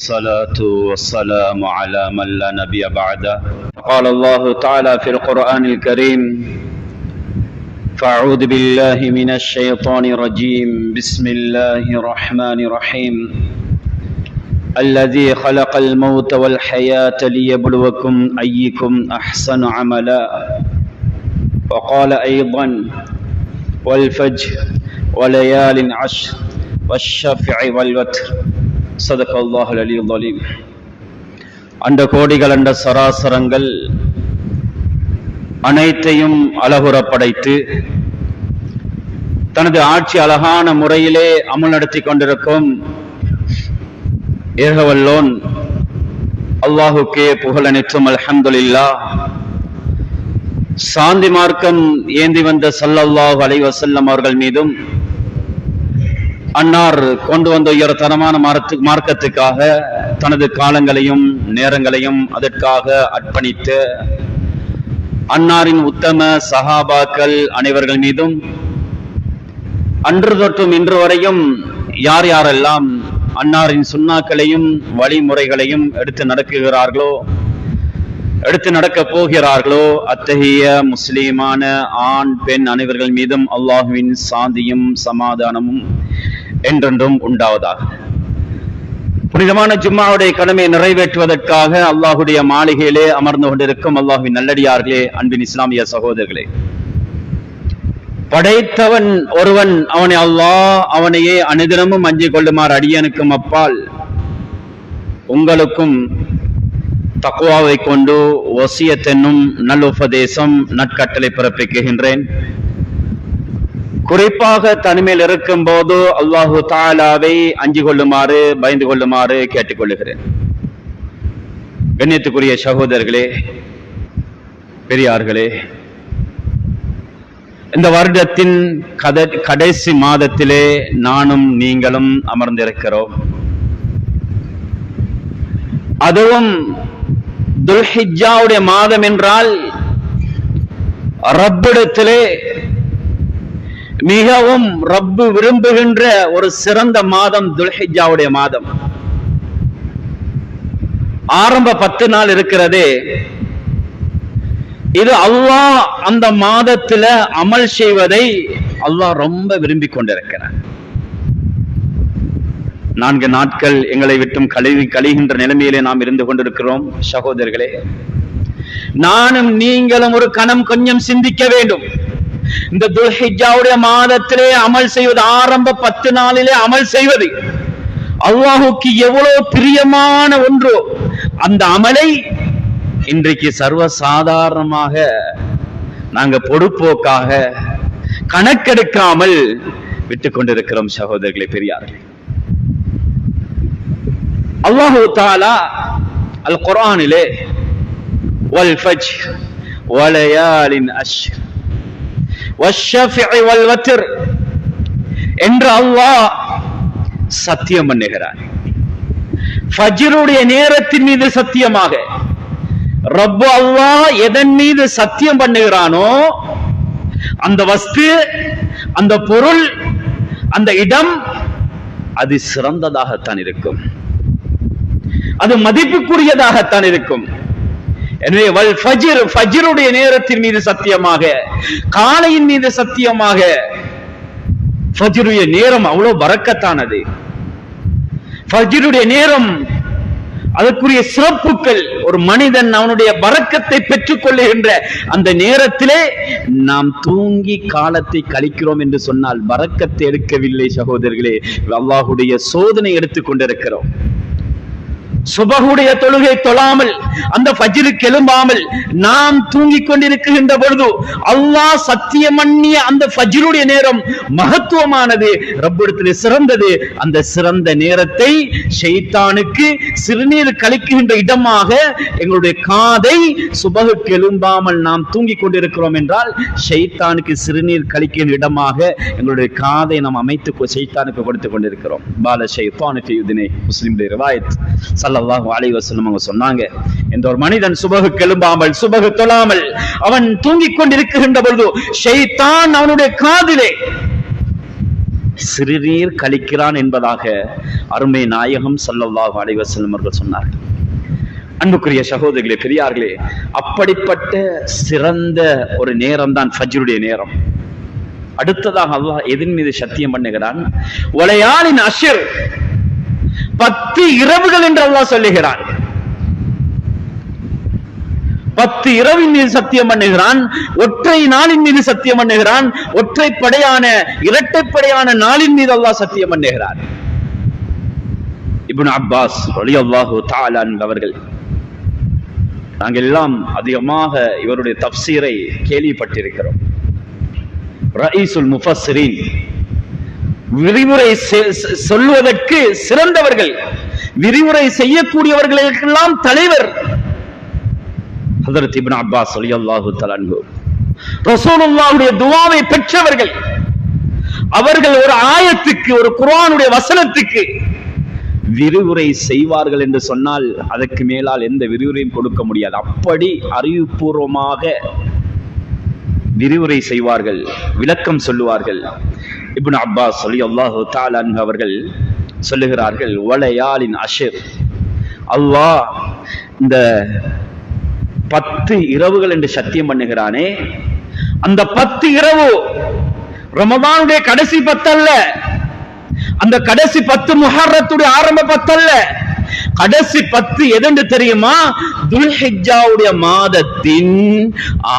الصلاة والسلام على من لا نبي بعده. قال الله تعالى في القرآن الكريم: فأعوذ بالله من الشيطان الرجيم. بسم الله الرحمن الرحيم. الذي خلق الموت والحياة ليبلوكم أيكم أحسن عملا. وقال أيضا: والفجر وليال عشر والشفع والوتر. صدق الله العلي العظيم. அண்ட கோடிகள் அண்ட சராசரங்கள் அனைத்தையும் அழகுற படைத்து தனது ஆட்சி அழகான முறையிலே அமல் நடத்தி கொண்டிருக்கும் ஏகவல்லோன் அல்லாஹுக்கே புகழ் அனைத்தும். அல்ஹம்துலில்லாஹ். சாந்தி மார்க்கம் ஏந்தி வந்த ஸல்லல்லாஹு அலைஹி வஸல்லம் அவர்கள் மீதும், அன்னார் கொண்டு வந்த உயர்தரமான மார்க்கத்துக்காக தனது காலங்களையும் நேரங்களையும் அதற்காக அர்ப்பணித்த அன்னாரின் உத்தம சஹாபாக்கள் அனைவர்கள் மீதும், அன்று தொற்றும் இன்று வரையும் யார் யாரெல்லாம் அன்னாரின் சுன்னாக்களையும் வழிமுறைகளையும் எடுத்து நடக்குகிறார்களோ, எடுத்து நடக்கப் போகிறார்களோ, அத்தகைய முஸ்லீமான ஆண் பெண் அனைவர்கள் மீதும் அல்லாஹுவின் சாந்தியும் சமாதானமும் என்றென்றும் உண்டாவதாக. புனிதமான ஜும்மாவுடைய கடமையை நிறைவேற்றுவதற்காக அல்லாஹுடைய மாளிகையிலே அமர்ந்து கொண்டிருக்கும் அல்லாஹுவின் நல்லடியார்களே, அன்பின் இஸ்லாமிய சகோதரர்களே, படைத்தவன் ஒருவன், அவனை அல்லாஹ் அவனையே அனுதினமும் அஞ்சிக் கொள்ளுமாறு அடியனுக்கும் அப்பால் உங்களுக்கும் தக்வாவை கொண்டு வசியத் என்னும் நல்லுபதேசம் நற்கட்டளை பிறப்பிக்கின்றேன். குறிப்பாக தனிமையில் இருக்கும் போது அல்லாஹு தஆலாவை அஞ்சிக் கொள்ளுமாறு பயந்து கொள்ளுமாறு கேட்டுக்கொள்ளுகிறேன். கண்ணியத்துக்குரிய சகோதரர்களே, பெரியார்களே, இந்த வருடத்தின் கடைசி மாதத்திலே நானும் நீங்களும் அமர்ந்திருக்கிறோம். அதுவும் துல்ஹிஜ்ஜாவுடைய மாதம் என்றால் ரப்பிடத்திலே மிகவும் ரப்பு விரும்புகின்ற ஒரு சிறந்த மாதம் துல்ஹிஜ்ஜாவுடைய மாதம். ஆரம்ப 10 நாள் இருக்கிறதே, இது அல்லாஹ் அந்த மாதத்துல அமல் செய்வதை அல்லாஹ் ரொம்ப விரும்பிக் கொண்டிருக்கிறார். 4 நாட்கள் எங்களை விட்டும் கழிகின்ற நிலைமையிலே நாம் இருந்து கொண்டிருக்கிறோம். சகோதரர்களே, நானும் நீங்களும் ஒரு கணம் கொஞ்சம் சிந்திக்க வேண்டும். இந்த துல்ஹிஜ்ஜாவுடைய மாதத்திலே அமல் செய்வது, ஆரம்ப 10 நாளிலே அமல் செய்வது அல்லாஹுக்கு எவ்வளவு பிரியமான ஒன்று. அந்த அமலை இன்றைக்கு சர்வசாதாரணமாக நாங்க பொடுப்போக்காக கணக்கெடுக்காமல் விட்டுக் கொண்டிருக்கிறோம். சகோதரர்களே, பெரியார்களே, அல்லாஹு தஆலா அல் குர்ஆனிலே வல் ஃபஜ்ர் வலயாலின் அஷ்ர் வஷ்ஷஃபிஇ வல் வத்ர் என்று அல்லாஹ் சத்தியம் பண்ணுகிறார். ஃபஜ்ருடைய நேரத்தின் மீது சத்தியமாக ரப்பு அல்லாஹ் எதன் மீது சத்தியம் பண்ணுகிறானோ அந்த வஸ்து, அந்த பொருள், அந்த இடம் அது சிறந்ததாகத்தான் இருக்கும், அது மதிப்புக்குரியதாகத்தான் இருக்கும். எனவே வல் ஃபஜ்ர், ஃபஜ்ருடைய நேரத்தின் மீது சத்தியமாக, காலையின் மீது சத்தியமாக. ஃபஜ்ருடைய நேரம் அவ்வளவு பரக்கத்தானது. ஃபஜ்ருடைய நேரம், அதற்குரிய சிறப்புகள், ஒரு மனிதன் அவனுடைய பரக்கத்தை பெற்றுக் கொள்ளுகின்ற அந்த நேரத்திலே நாம் தூங்கி காலத்தை கழிக்கிறோம் என்று சொன்னால் பரக்கத்தை எடுக்கவில்லை சகோதரர்களே, அல்லாஹுடைய சோதனை எடுத்துக் கொண்டிருக்கிறோம். சுபஹுடைய தொழுகை தொழாமல், அந்த ஃபஜ்ருக்கு எழும்பாமல் நாம் தூங்கிக் கொண்டிருக்கின்ற பொழுது அல்லாஹ் சத்தியம் பண்ணிய அந்த ஃபஜ்ருடைய நேரம் மகத்துவமானது, ரப்பிடத்திலே சிறந்தது. அந்த சிறந்த நேரத்தை ஷைத்தானுக்கு சிறுநீர் கழிக்கின்ற இடமாக எங்களுடைய காதை, சுபஹுக்கு எழும்பாமல் நாம் தூங்கிக் கொண்டிருக்கிறோம் என்றால் ஷைத்தானுக்கு சிறுநீர் கழிக்கின்ற இடமாக எங்களுடைய காதை நாம் அமைத்து ஷைத்தானுக்கு கொடுத்துக் கொண்டிருக்கிறோம். பால ஷைத்தானு ஃபீ உதுனை, முஸ்லிமுடைய ரிவாயத். ஸல்லல்லாஹு அலைஹி வஸல்லம் அவங்க சொன்னாங்க, இந்த ஒரு மனிதன் சுபஹுக்கு எழும்பாமல், சுபஹு தொழாமல் அவன் தூங்கிக் கொண்டிருக்கின்ற பொழுது ஷைத்தான் அவனுடைய காதிலே சிறுநீர் கழிக்கிறான் என்பதாக அருமை நாயகம் ஸல்லல்லாஹு அலைஹி வஸல்லம் அவர்கள் சொன்னார்கள். அன்புக்குரிய சகோதரிகளே, பெரியார்களே, அப்படிப்பட்ட சிறந்த ஒரு நேரம் தான் ஃபஜ்ருடைய நேரம். அடுத்ததாக அல்லாஹ் எதன் மீது சத்தியம் பண்ணுகிறான்? வலையாலின் அஷ்ர், 10 இரவுகள் என்று அல்லாஹ் சொல்லுகிறான். 10 இரவின் மீது சத்தியம் பண்ணுகிறான், ஒற்றை நாளின் மீது சத்தியம் பண்ணுகிறான், ஒற்றைப்படையான இரட்டைப்படையான நாளின் மீது அல்லாஹ் சத்தியம் பண்ணுகிறான். இப்னு அப்பாஸ் ரலியல்லாஹு தஆலா அன்ஹு அவர்கள், நாங்கள் எல்லாம் அதிகமாக இவருடைய தஃப்சீரை கேள்விப்பட்டிருக்கிறோம். ரயீசுல் முஃபஸ்ஸிரீன், விரிவுரை சொல்வதற்கு சிறந்தவர்கள், விரிவுரை செய்யக்கூடியவர்களுக்கெல்லாம் தலைவர் ஹஜ்ரத் இப்னு அப்பாஸ் ரலியல்லாஹு தஆலா அன்ஹு. ரசூலுல்லாஹ்வுடைய துஆவை பெற்றவர்கள். அவர்கள் ஒரு ஆயத்துக்கு, ஒரு குர்ஆனுடைய வசனத்துக்கு விரிவுரை செய்வார்கள் என்று சொன்னால் அதற்கு மேலால் எந்த விரிவுரையும் கொடுக்க முடியாது. அப்படி அறிவுபூர்வமாக விரிவுரை செய்வார்கள், விளக்கம் சொல்லுவார்கள். இப்னு அப்பாஸ் ரலியல்லாஹு தஆலா அன்ஹு அவர்கள் சொல்லுகிறார்கள், வலையாலின் அஷ்ர், அல்லாஹ் இந்த 10 இரவுகள் என்று சத்தியம் பண்ணுகிறானே, அந்த 10 இரவு ரமதானுடைய கடைசி 10 அல்ல, அந்த கடைசி 10 முஹர்ரத்துடைய ஆரம்ப 10 அல்ல, கடைசி 10 எதென்று தெரியுமா? துல்ஹிஜ்ஜாவுடைய மாதத்தின்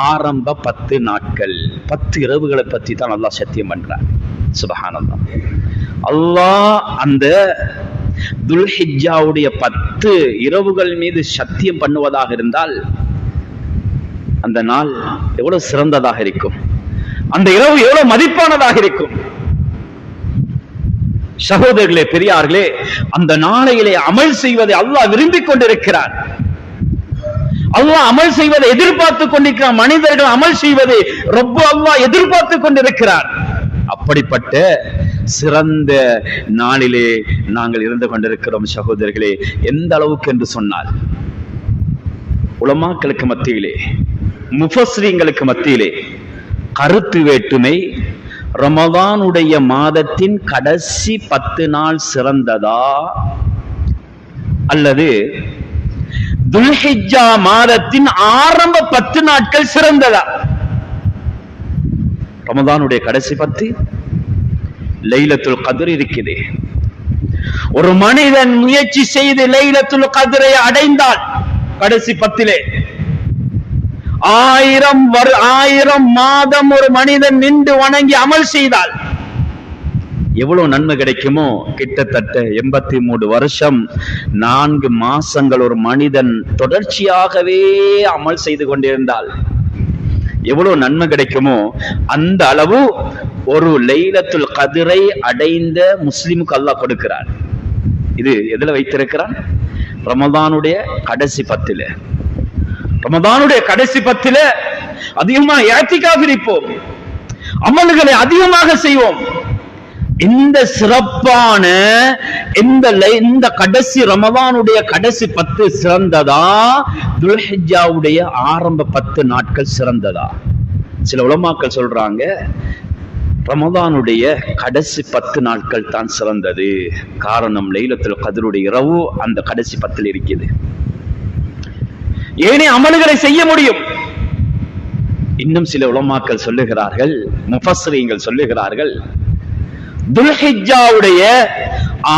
ஆரம்ப 10 நாட்கள், 10 இரவுகளை பற்றி தான் அல்லாஹ் சத்தியம் பண்றான். சுப்ஹானல்லாஹ். அல்லாஹ் அந்த துல்ஹிஜ்ஜாவுடைய 10 இரவுகள் மீது சத்தியம் பண்ணுவதாக இருந்தால் அந்த நாள் எவ்வளவு சிறந்ததாக இருக்கும், அந்த இரவு எவ்வளவு மதிப்பானதாக இருக்கும். சகோதரர்களே, பெரியார்களே, அந்த நாளையிலே அமல் செய்வதை அல்லாஹ் விரும்பிக் கொண்டிருக்கிறார். அல்லாஹ் அமல் செய்வதை எதிர்பார்த்துக் கொண்டிருக்கிறார். மனிதர்கள் அமல் செய்வதை ரப்பு அல்லாஹ் எதிர்பார்த்துக் கொண்டிருக்கிறார். அப்படிப்பட்ட சிறந்த நாளிலே நாங்கள் இருந்து கொண்டிருக்கிறோம். சகோதரர்களே, எந்த அளவுக்கு என்று சொன்னால், உலமாக்களுக்கு மத்தியிலே, முஃபஸ்ஸிரீன்களுக்கு மத்தியிலே கருத்து வேற்றுமை, ரமதானுடைய மாதத்தின் கடைசி 10 நாள் சிறந்ததா அல்லது துல்ஹிஜ்ஜா மாதத்தின் ஆரம்ப 10 நாட்கள் சிறந்ததா? ரமதானுடைய கடைசி 10 லைலத்துல் கத்ர் இருக்குது. ஒரு மனிதன் முயற்சி செய்து லைலத்துல் கத்ரை அடைந்தால் கடைசி 10 1000 மாதம் ஒரு மனிதன் நின்று வணங்கி அமல் செய்தால் எவ்வளவு நன்மை கிடைக்குமோ? கிட்டத்தட்ட 83 வருஷம் 4 மாசங்கள் ஒரு மனிதன் தொடர்ச்சியாகவே அமல் செய்து கொண்டிருந்தால் எவ்வளவு நன்மை கிடைக்குமோ அந்த அளவு ஒரு லைலத்துல் கத்ரை அடைந்த முஸ்லிமுக்கு அல்லாஹ் கொடுக்கிறார். இது எதுல வைத்திருக்கிறான்? ரமதானுடைய கடைசி 10. ரமதானுடைய கடைசி 10 அதிகமாக இஅ்திகாஃப் இருப்போம், அமல்களை அதிகமாக செய்வோம். இந்த சிறப்பான இந்த கடைசி ரமதானுடைய கடைசி 10 சிறந்ததா, துல்ஹிஜ்ஜாவுடைய ஆரம்ப 10 நாட்கள் சிறந்ததா? சில உலமாக்கள் சொல்றாங்க ரமதானுடைய கடைசி 10 நாட்கள் தான் சிறந்தது. காரணம், லைலத்துல் கத்ருடைய இரவு அந்த கடைசி 10 இருக்குது. ஏனே அமல்களை செய்ய முடியும். இன்னும் சில உலமாக்கள் சொல்லுகிறார்கள், முஃபஸ்ஸிரீன்கள் சொல்லுகிறார்கள், துல்ஹிஜ்ஜாவுடைய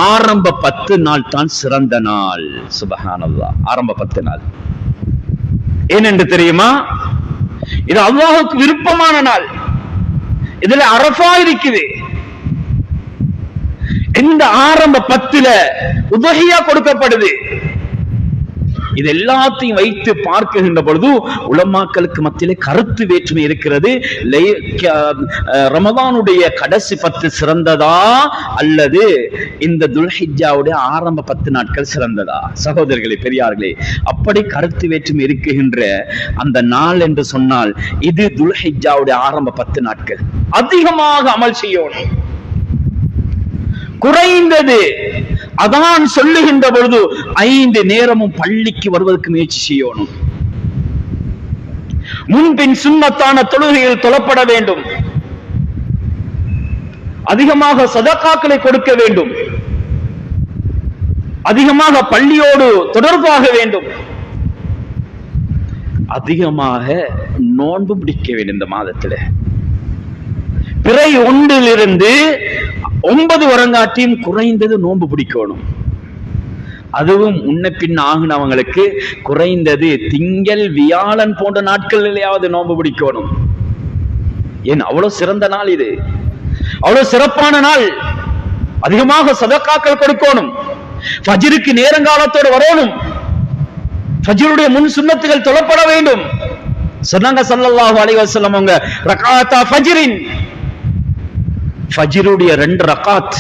ஆரம்ப 10 நாள் தான் சிறந்த நாள். சுப்ஹானல்லாஹ். ஆரம்ப 10 நாள் ஏனென்று தெரியுமா? இது அல்லாஹ்வுக்கு விருப்பமான நாள். இதுல அரஃபா இருக்குது. இந்த ஆரம்ப 10 உதஹியா கொடுக்கப்படுது. இது எல்லாத்தையும் வைத்து பார்க்கின்ற பொழுது உலமாக்களுக்கு மத்தியிலே கருத்து வேற்றுமை இருக்கிறது. ரமதானுடைய கடைசி 10 சிறந்ததா அல்லது இந்த துல்ஹிஜ்ஜாவுடைய ஆரம்ப 10 நாட்கள் சிறந்ததா? சகோதரர்களே, பெரியார்களே, அப்படி கருத்து வேற்றுமை இருக்குகின்ற அந்த நாள் என்று சொன்னால் இது துல்ஹிஜ்ஜாவுடைய ஆரம்ப 10 நாட்கள். அதிகமாக அமல் செய்யணும். குறைந்தது அதான் சொல்லுகின்ற பொழுது 5 நேரமும் பள்ளிக்கு வருவதற்கு முயற்சி செய்யணும். முன்பின் சுன்னத்தான தொழுகையில் தொழப்பட வேண்டும். அதிகமாக சதகாக்களை கொடுக்க வேண்டும். அதிகமாக பள்ளியோடு தொடர்பாக வேண்டும், அதிகமாக நோன்பு பிடிக்க வேண்டும். இந்த மாதத்துல பிறை 1 9 வரங்காட்டியும் குறைந்தது நோன்பு பிடிக்கணும். அதுவும் முன்ன பின் ஆகினவங்களுக்கு குறைந்தது திங்கள் வியாழன் போன்ற நாட்களிலேயாவது நோன்பு பிடிக்கணும். ஏன் அவ்வளவு சிறந்த நாள் இது, அவ்வளவு சிறப்பான நாள். அதிகமாக சதக்காக்கள் கொடுக்கணும், ஃபஜ்ருக்கு நேரங்காலத்தோடு வரணும், ஃபஜ்ருடைய முன் சுன்னத்துகள் தொழப்பட வேண்டும். சொன்னாங்க ஸல்லல்லாஹு அலைஹி வஸல்லம் அவங்க, ரகாத்தா ஃபஜ்ரின், ஃபஜ்ருடைய 2 ரகாத்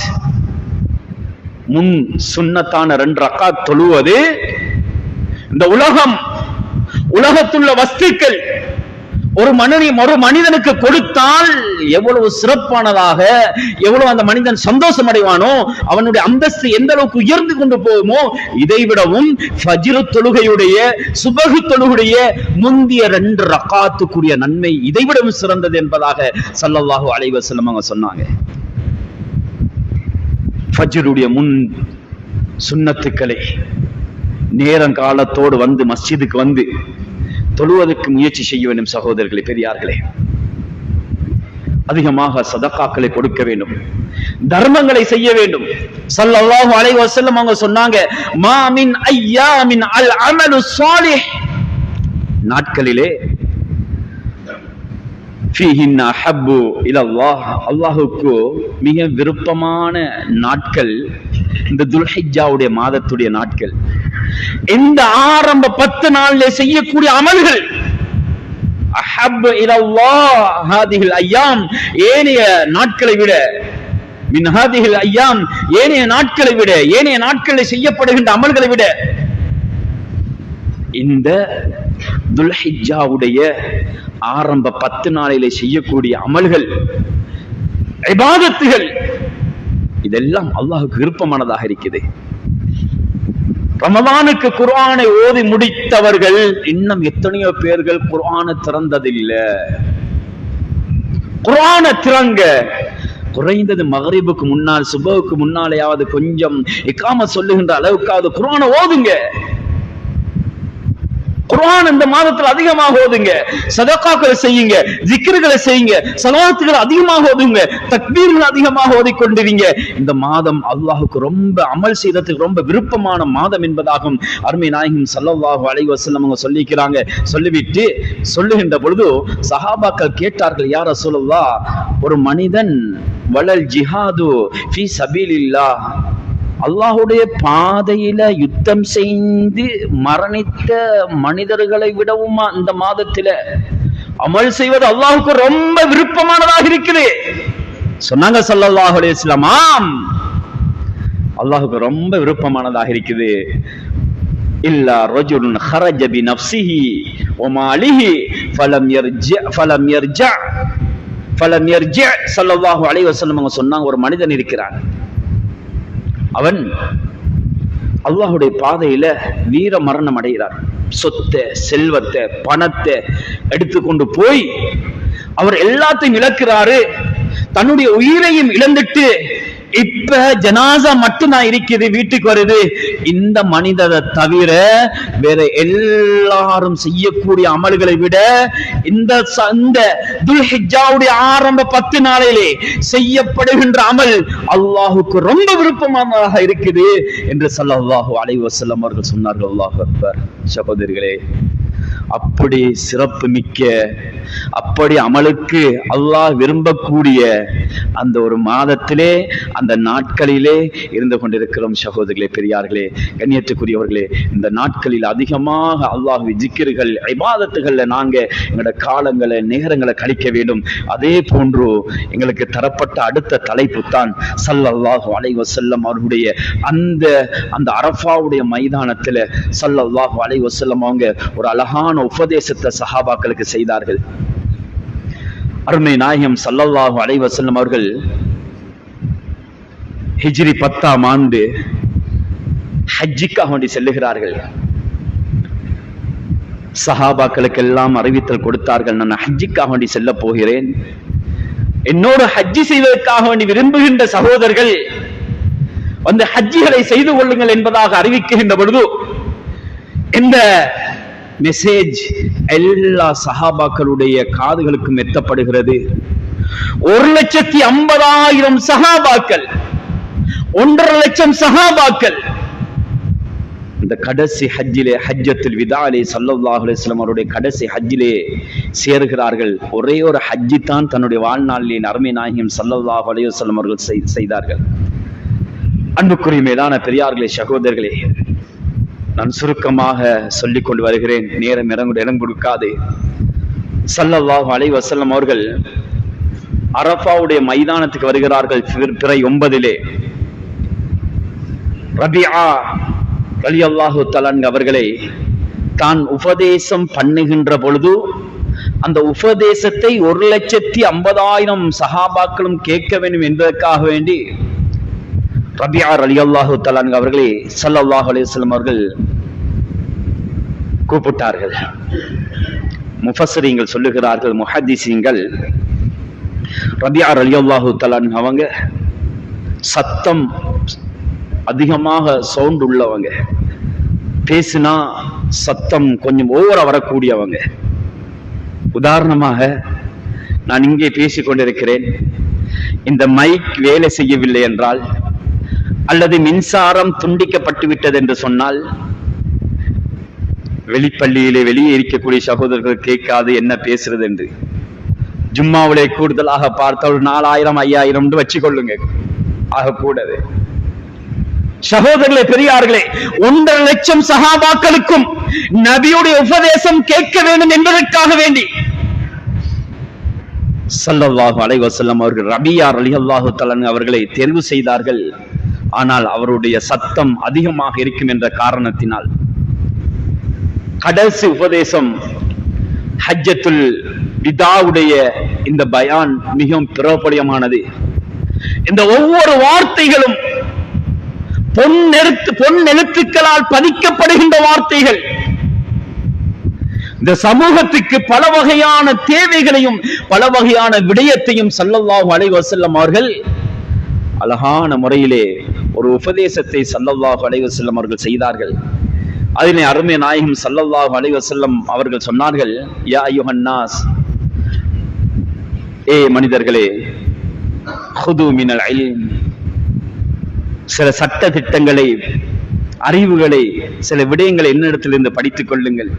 முன் சுன்னத்தான 2 ரகாத் தொழுவது இந்த உலகத்துள்ள வஸ்துக்கள் ஒரு மனிதனுக்கு கொடுத்தால் எவ்வளவு சிறப்பானதாக, எவ்வளவு அந்த மனிதன் சந்தோஷம் அடைவானோ, அவனுடைய அந்தஸ்து எந்த அளவுக்கு உயர்ந்து கொண்டு போகுமோ, இதைவிடவும் ஃபஜ்ர் தொழுகையுடைய சுபஹ் தொழுகையுடைய முந்திய 2 ரகாத்துக்குரிய நன்மை இதைவிடவும் சிறந்தது என்பதாக ஸல்லல்லாஹு அலைஹி வஸல்லம் அவங்க சொன்னாங்க. ஃபஜ்ருடைய முன் சுன்னத்துக்களை நேரங்காலத்தோடு வந்து மஸ்ஜிதுக்கு வந்து தொழுவதற்கு முயற்சி செய்ய வேண்டும். சகோதரர்களே, பெரியார்களே, அதிகமாக சதகாக்களை கொடுக்க வேண்டும், தர்மங்களை செய்ய வேண்டும். ஸல்லல்லாஹு அலைஹி வஸல்லம் அவங்க சொன்னாங்க, மா மின் அய்யாமின் அல் அமலு ஸாலிஹ், நாட்களிலே ஃபீஹின் அஹப்பு இலல்லாஹ், அல்லாஹ்வுக்கு மிக விருப்பமான நாட்கள் இந்த துல்ஹிஜ்ஜாவுடைய மாதத்துடைய நாட்கள். இந்த ஆரம்ப 10 நாளிலே செய்யக்கூடிய அமல்கள் அஹப்பு இலல்லாஹ் ஹாதிஹில் அய்யாம், ஏனைய நாட்களை விட, மின் ஹாதிஹில் அய்யாம், ஏனைய நாட்களை விட, ஏனைய நாட்களில் செய்யப்படுகின்ற அமல்களை விட இந்த துல்ஹிஜ்ஜாவுடைய ஆரம்ப 10 நாளிலே செய்யக்கூடிய அமல்கள், இபாதத்துகள், இதெல்லாம் அல்லாஹ்வுக்கு விருப்பமானதாக இருக்குது. ரமதானுக்கு குர்ஆனை ஓதி முடித்தவர்கள் இன்னும் எத்தனையோ பேர்கள் குர்ஆனை திறந்ததில்லை. குர்ஆனை திறங்க, குறைந்தது மகரிபுக்கு முன்னால் சுபஹுக்கு முன்னாலேயாவது கொஞ்சம் இகாமத் சொல்லுகின்ற அளவுக்காவது குர்ஆனை ஓதுங்க. குர்ஆன் இந்த மாதத்தில் அதிகமாக ஓதுங்க, சதகாக்களை செய்யுங்க, ஜிக்ருகளை செய்யுங்க, ஸலவாத்துகளை அதிகமாக ஓதுங்க, தக்பீர்களை அதிகமாக ஓதிக்கொண்டிருங்க. இந்த மாதம் அல்லாஹ்வுக்கு ரொம்ப அமல் செய்யறதுக்கு ரொம்ப விருப்பமான மாதம் என்பதாகும் அருமை நாயகம் ஸல்லல்லாஹு அலைஹி வஸல்லம் அவங்க சொல்லிக்கிறாங்க. சொல்லிவிட்டு சொல்லுகின்ற பொழுது சஹாபாக்கள் கேட்டார்கள், யா ரசூலல்லாஹ், ஒரு மனிதன் வலல் ஜிஹாது ஃபீ சபீலில்லாஹ், அல்லாஹ்வுடைய பாதையில யுத்தம் செய்து மரணித்த மனிதர்களை விடவும் இந்த மாதத்தில அமல் செய்வது அல்லாஹ்வுக்கு ரொம்ப விருப்பமானதாக இருக்குது. சொன்னாங்க ஸல்லல்லாஹு அலைஹி வஸல்லம், ஆம், அல்லாஹ்வுக்கு ரொம்ப விருப்பமானதாக இருக்குது. இல்லா ரஜுலுன் ஹரஜ பி நஃப்ஸிஹி வ மாலிஹி ஃபலம் யர்ஜி ஸல்லல்லாஹு அலைஹி வஸல்லம் அவங்க சொன்னாங்க, ஒரு மனிதன் இருக்கிறான், அவன் அல்லாஹ்வுடைய பாதையில வீர மரணம் அடைகிறார். சொத்தை, செல்வத்தை, பணத்தை எடுத்துக்கொண்டு போய் அவர் எல்லாத்தையும் இழக்கிறாரு, தன்னுடைய உயிரையும் இழந்துட்டு இப்ப ஜனாசா மட்டும்தான் இருக்குது, வீட்டுக்கு வருது. இந்த மனிதரை தவிர வேற எல்லாரும் செய்யக்கூடிய அமல்களை விட இந்த துல்ஹிஜ்ஜாவுடைய ஆரம்ப 10 நாளிலே செய்யப்படுகின்ற அமல் அல்லாஹ்வுக்கு ரொம்ப விருப்பமானதாக இருக்குது என்று ஸல்லல்லாஹு அலைஹி வஸல்லம் அவர்கள் சொன்னார்கள். அல்லாஹ் அக்பர். சகோதரர்களே, அப்படி சிறப்பு மிக்க, அப்படி அமலுக்கு அல்லாஹ் விரும்பக்கூடிய அந்த ஒரு மாதத்திலே, அந்த நாட்களிலே இருந்து கொண்டிருக்கிறோம். சகோதரர்களே, பெரியார்களே, கண்ணியத்துக்குரியவர்களே, இந்த நாட்களில் அதிகமாக அல்லாஹ்வை ஜிக்ருகள், இபாதத்துகள்ல நாங்க எங்களோட காலங்களை, நேரங்களை கழிக்க வேண்டும். அதே போன்று எங்களுக்கு தரப்பட்ட அடுத்த தலைப்பு தான் ஸல்லல்லாஹு அலைஹி வஸல்லம் அவர்களுடைய அந்த அரஃபாவுடைய மைதானத்துல ஸல்லல்லாஹு அலைஹி வஸல்லம் அவங்க ஒரு அழகான உபதேசத்தை சஹாபாக்களுக்கு செய்தார்கள். அருமை நாயகம் ஸல்லல்லாஹு அலைஹி வஸல்லம் அவர்கள் ஹிஜ்ரி 10ஆம் ஆண்டு ஹஜ்ஜுக்காக வேண்டி செல்லுகிறார்கள். சஹாபாக்களுக்கு எல்லாம் அறிவித்தல் கொடுத்தார்கள், நான் ஹஜ்ஜுக்காக வேண்டி செல்ல போகிறேன், என்னோடு ஹஜ்ஜி செய்வதற்காக வேண்டி விரும்புகின்ற சகோதரர்கள் வந்து ஹஜ்ஜிகளை செய்து கொள்ளுங்கள் என்பதாக அறிவிக்கின்ற பொழுது இந்த மெசேஜ் எல்லா சஹாபாக்களுடைய காதுகளுக்கும் எத்தப்படுகிறது. 1,50,000 சஹாபாக்கள், 1.5 லட்சம் சஹாபாக்கள் இந்த கடைசி ஹஜ்ஜிலே, ஹஜ்ஜத்துல் விதாலே ஸல்லல்லாஹு அலைஹி வஸல்லம் அவருடைய கடைசி ஹஜ்ஜிலே சேருகிறார்கள். ஒரே ஒரு ஹஜ்ஜி தான் தன்னுடைய வாழ்நாளில் அருமை நாயகம் ஸல்லல்லாஹு அலைஹி வஸல்லம் அவர்கள் செய்தார்கள். அன்புக்குரிய மேலான பெரியார்களே, சகோதரர்களே, நான் சுருக்கமாக சொல்லிக் கொண்டு வருகிறேன், நேரம் இடம் கொடுக்காது. ஸல்லல்லாஹு அலைஹி வஸல்லம் அவர்கள் அரஃபாவுடைய மைதானத்துக்கு வருகிறார்கள். பிறை 9 ரபிஆ ரலியல்லாஹு தஆலா அவர்களை தான் உபதேசம் பண்ணுகின்ற பொழுது அந்த உபதேசத்தை 1,50,000 சஹாபாக்களும் கேட்க வேண்டும் என்பதற்காக வேண்டி ரபிஆ ரலியல்லாஹு தஆலா அவர்களை ஸல்லல்லாஹு அலைஹி வஸல்லம் அவர்கள் கூப்பிட்டார்கள். முஃபஸ்ஸிரீன்கள் சொல்லுகிறார்கள், முஹத்திஸீன்கள், ரபிஆ ரலியல்லாஹு தஆலா அவங்க சத்தம் அதிகமாக சவுண்ட் உள்ளவங்க, பேசினா சத்தம் கொஞ்சம் ஓவரா வரக்கூடியவங்க. உதாரணமாக நான் இங்கே பேசிக் கொண்டிருக்கிறேன், இந்த மைக் வேலை செய்யவில்லை என்றால் அல்லது மின்சாரம் துண்டிக்கப்பட்டு விட்டது என்று சொன்னால் வெளிப்பள்ளியிலே வெளியே இருக்கக்கூடிய சகோதரர்கள் கேட்காது என்ன பேசுறது என்று. ஜும்மாவிலே கூடுதலாக பார்த்தால் 4,000 5,000 வச்சுக்கொள்ளுங்க, ஆகக்கூடாது. சகோதரர்களே, பெரியார்களே, 1.5 லட்சம் சஹாபாக்களுக்கும் நபியுடைய உபதேசம் கேட்க வேண்டும் என்பதற்காக வேண்டி ஸல்லல்லாஹு அலைஹி வஸல்லம் அவர்கள் ரபிஆ ரலியல்லாஹு தஆலா அவர்களை தேர்வு செய்தார்கள். ஆனால் அவருடைய சத்தம் அதிகமாக இருக்கும் என்ற காரணத்தினால் கடைசி உபதேசம் ஹஜ்ஜத்துல் விதாவுடைய இந்த பயான் மிகவும் பிரபலமானது. இந்த ஒவ்வொரு வார்த்தைகளும் பொன் எழுத்துக்களால் பதிக்கப்படுகின்ற வார்த்தைகள். இந்த சமூகத்துக்கு பல வகையான தேவைகளையும் பல வகையான விடயத்தையும் ஸல்லல்லாஹு அலைஹி வஸல்லம் அவர்கள் அழகான முறையிலே ஒரு உபதேசத்தை ஸல்லல்லாஹு அலைஹி வஸல்லம் அவர்கள் செய்தார்கள். அதிலே அருமை நாயகம் ஸல்லல்லாஹு அலைஹி வஸல்லம் அவர்கள் சொன்னார்கள், யா அய்யுஹன் நாஸ், ஏ மனிதர்களே, ஹுது மினல் இல்ம், சில சட்ட திட்டங்களை, அறிவுகளை, சில விடயங்களை என்னிடத்திலிருந்து படித்துக் கொள்ளுங்கள்.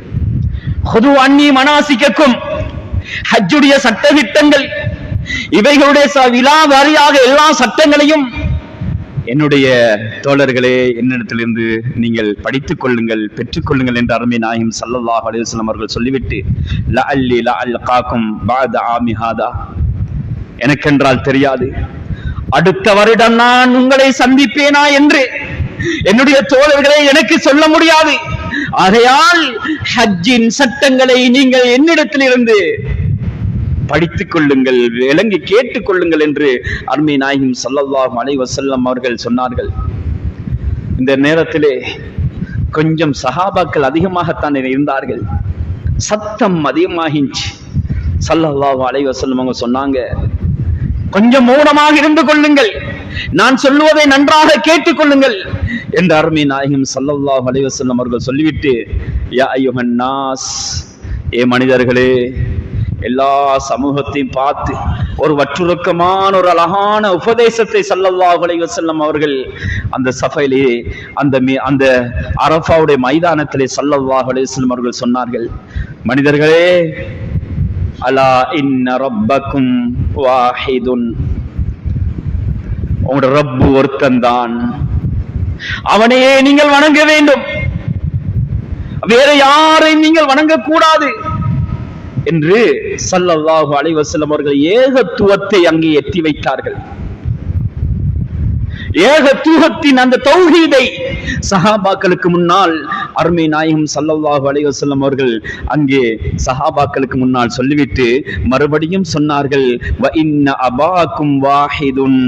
ஹுது அன்னி மனாசிக்கக்கும், ஹஜ்ஜுடைய சட்ட திட்டங்கள், இவைகளுடைய விலா வாரியாக எல்லா சட்டங்களையும் என்னுடைய தோழர்களே என்னிடத்திலிருந்து நீங்கள் படித்துக் கொள்ளுங்கள், பெற்றுக்கொள்ளுங்கள் என்று அருமை நாயகம் ஸல்லல்லாஹு அலைஹி வஸல்லம் அவர்கள் சொல்லிவிட்டு, லஅல்லி லஅல்காக்கும் பஅத ஆமி ஹாதா, எனக்கென்றால் தெரியாது அடுத்த வருடம் நான் உங்களை சந்திப்பேனா என்று என்னுடைய தோழர்களை எனக்கு சொல்ல முடியாது. ஆகையால் ஹஜ்ஜின் சட்டங்களை நீங்கள் என்னிடத்திலிருந்து படித்துக் கொள்ளுங்கள், விளங்கி கேட்டுக் கொள்ளுங்கள் என்று அருமை நாயகம் ஸல்லல்லாஹு அலைஹி வஸல்லம் அவர்கள் சொன்னார்கள். இந்த நேரத்திலே கொஞ்சம் சஹாபாக்கள் அதிகமாகத்தான் இருந்தார்கள், சத்தம் அதிகமாகிச்சு. ஸல்லல்லாஹு அலைஹி வஸல்லம் அவங்க சொன்னாங்க, கொஞ்சம் மௌனமாக இருந்து கொள்ளுங்கள், நான் சொல்லுவதை நன்றாக கேட்டுக் கொள்ளுங்கள் என்று அருமை நாயகம் ஸல்லல்லாஹு அலைஹி வஸல்லம் அவர்கள் சொல்லிவிட்டு, யா அய்யுஹன் நாஸ், ஏ மனிதர்களே, எல்லா சமூகத்தையும் பார்த்து ஒரு வற்றுருக்கமான ஒரு அழகான உபதேசத்தை ஸல்லல்லாஹு அலைஹி வஸல்லம் அவர்கள் அந்த சஃபையிலே அந்த அரஃபாவுடைய மைதானத்திலே ஸல்லல்லாஹு அலைஹி வஸல்லம் அவர்கள் சொன்னார்கள், மனிதர்களே, அலா இன்ன ரப்பக்கும் வாஹிதுன், உங்களுடைய ரப்பு ஒருத்தன்தான், அவனையே நீங்கள் வணங்க வேண்டும், வேற யாரையும் நீங்கள் வணங்கக்கூடாது என்று ஸல்லல்லாஹு அலைஹி வஸல்லம் அவர்கள் ஏகத்துவத்தை அங்கே எத்தி வைத்தார்கள். ஏகத்துவத்தின் அந்த தௌஹீதை சஹாபாக்களுக்கு முன்னால் அருமை நாயகம் ஸல்லல்லாஹு அலைஹி வஸல்லம் அவர்கள் அங்கே சஹாபாக்களுக்கு முன்னால் சொல்லிவிட்டு மறுபடியும் சொன்னார்கள், வ இன்ன அபாக்கும் வாஹிதுன்,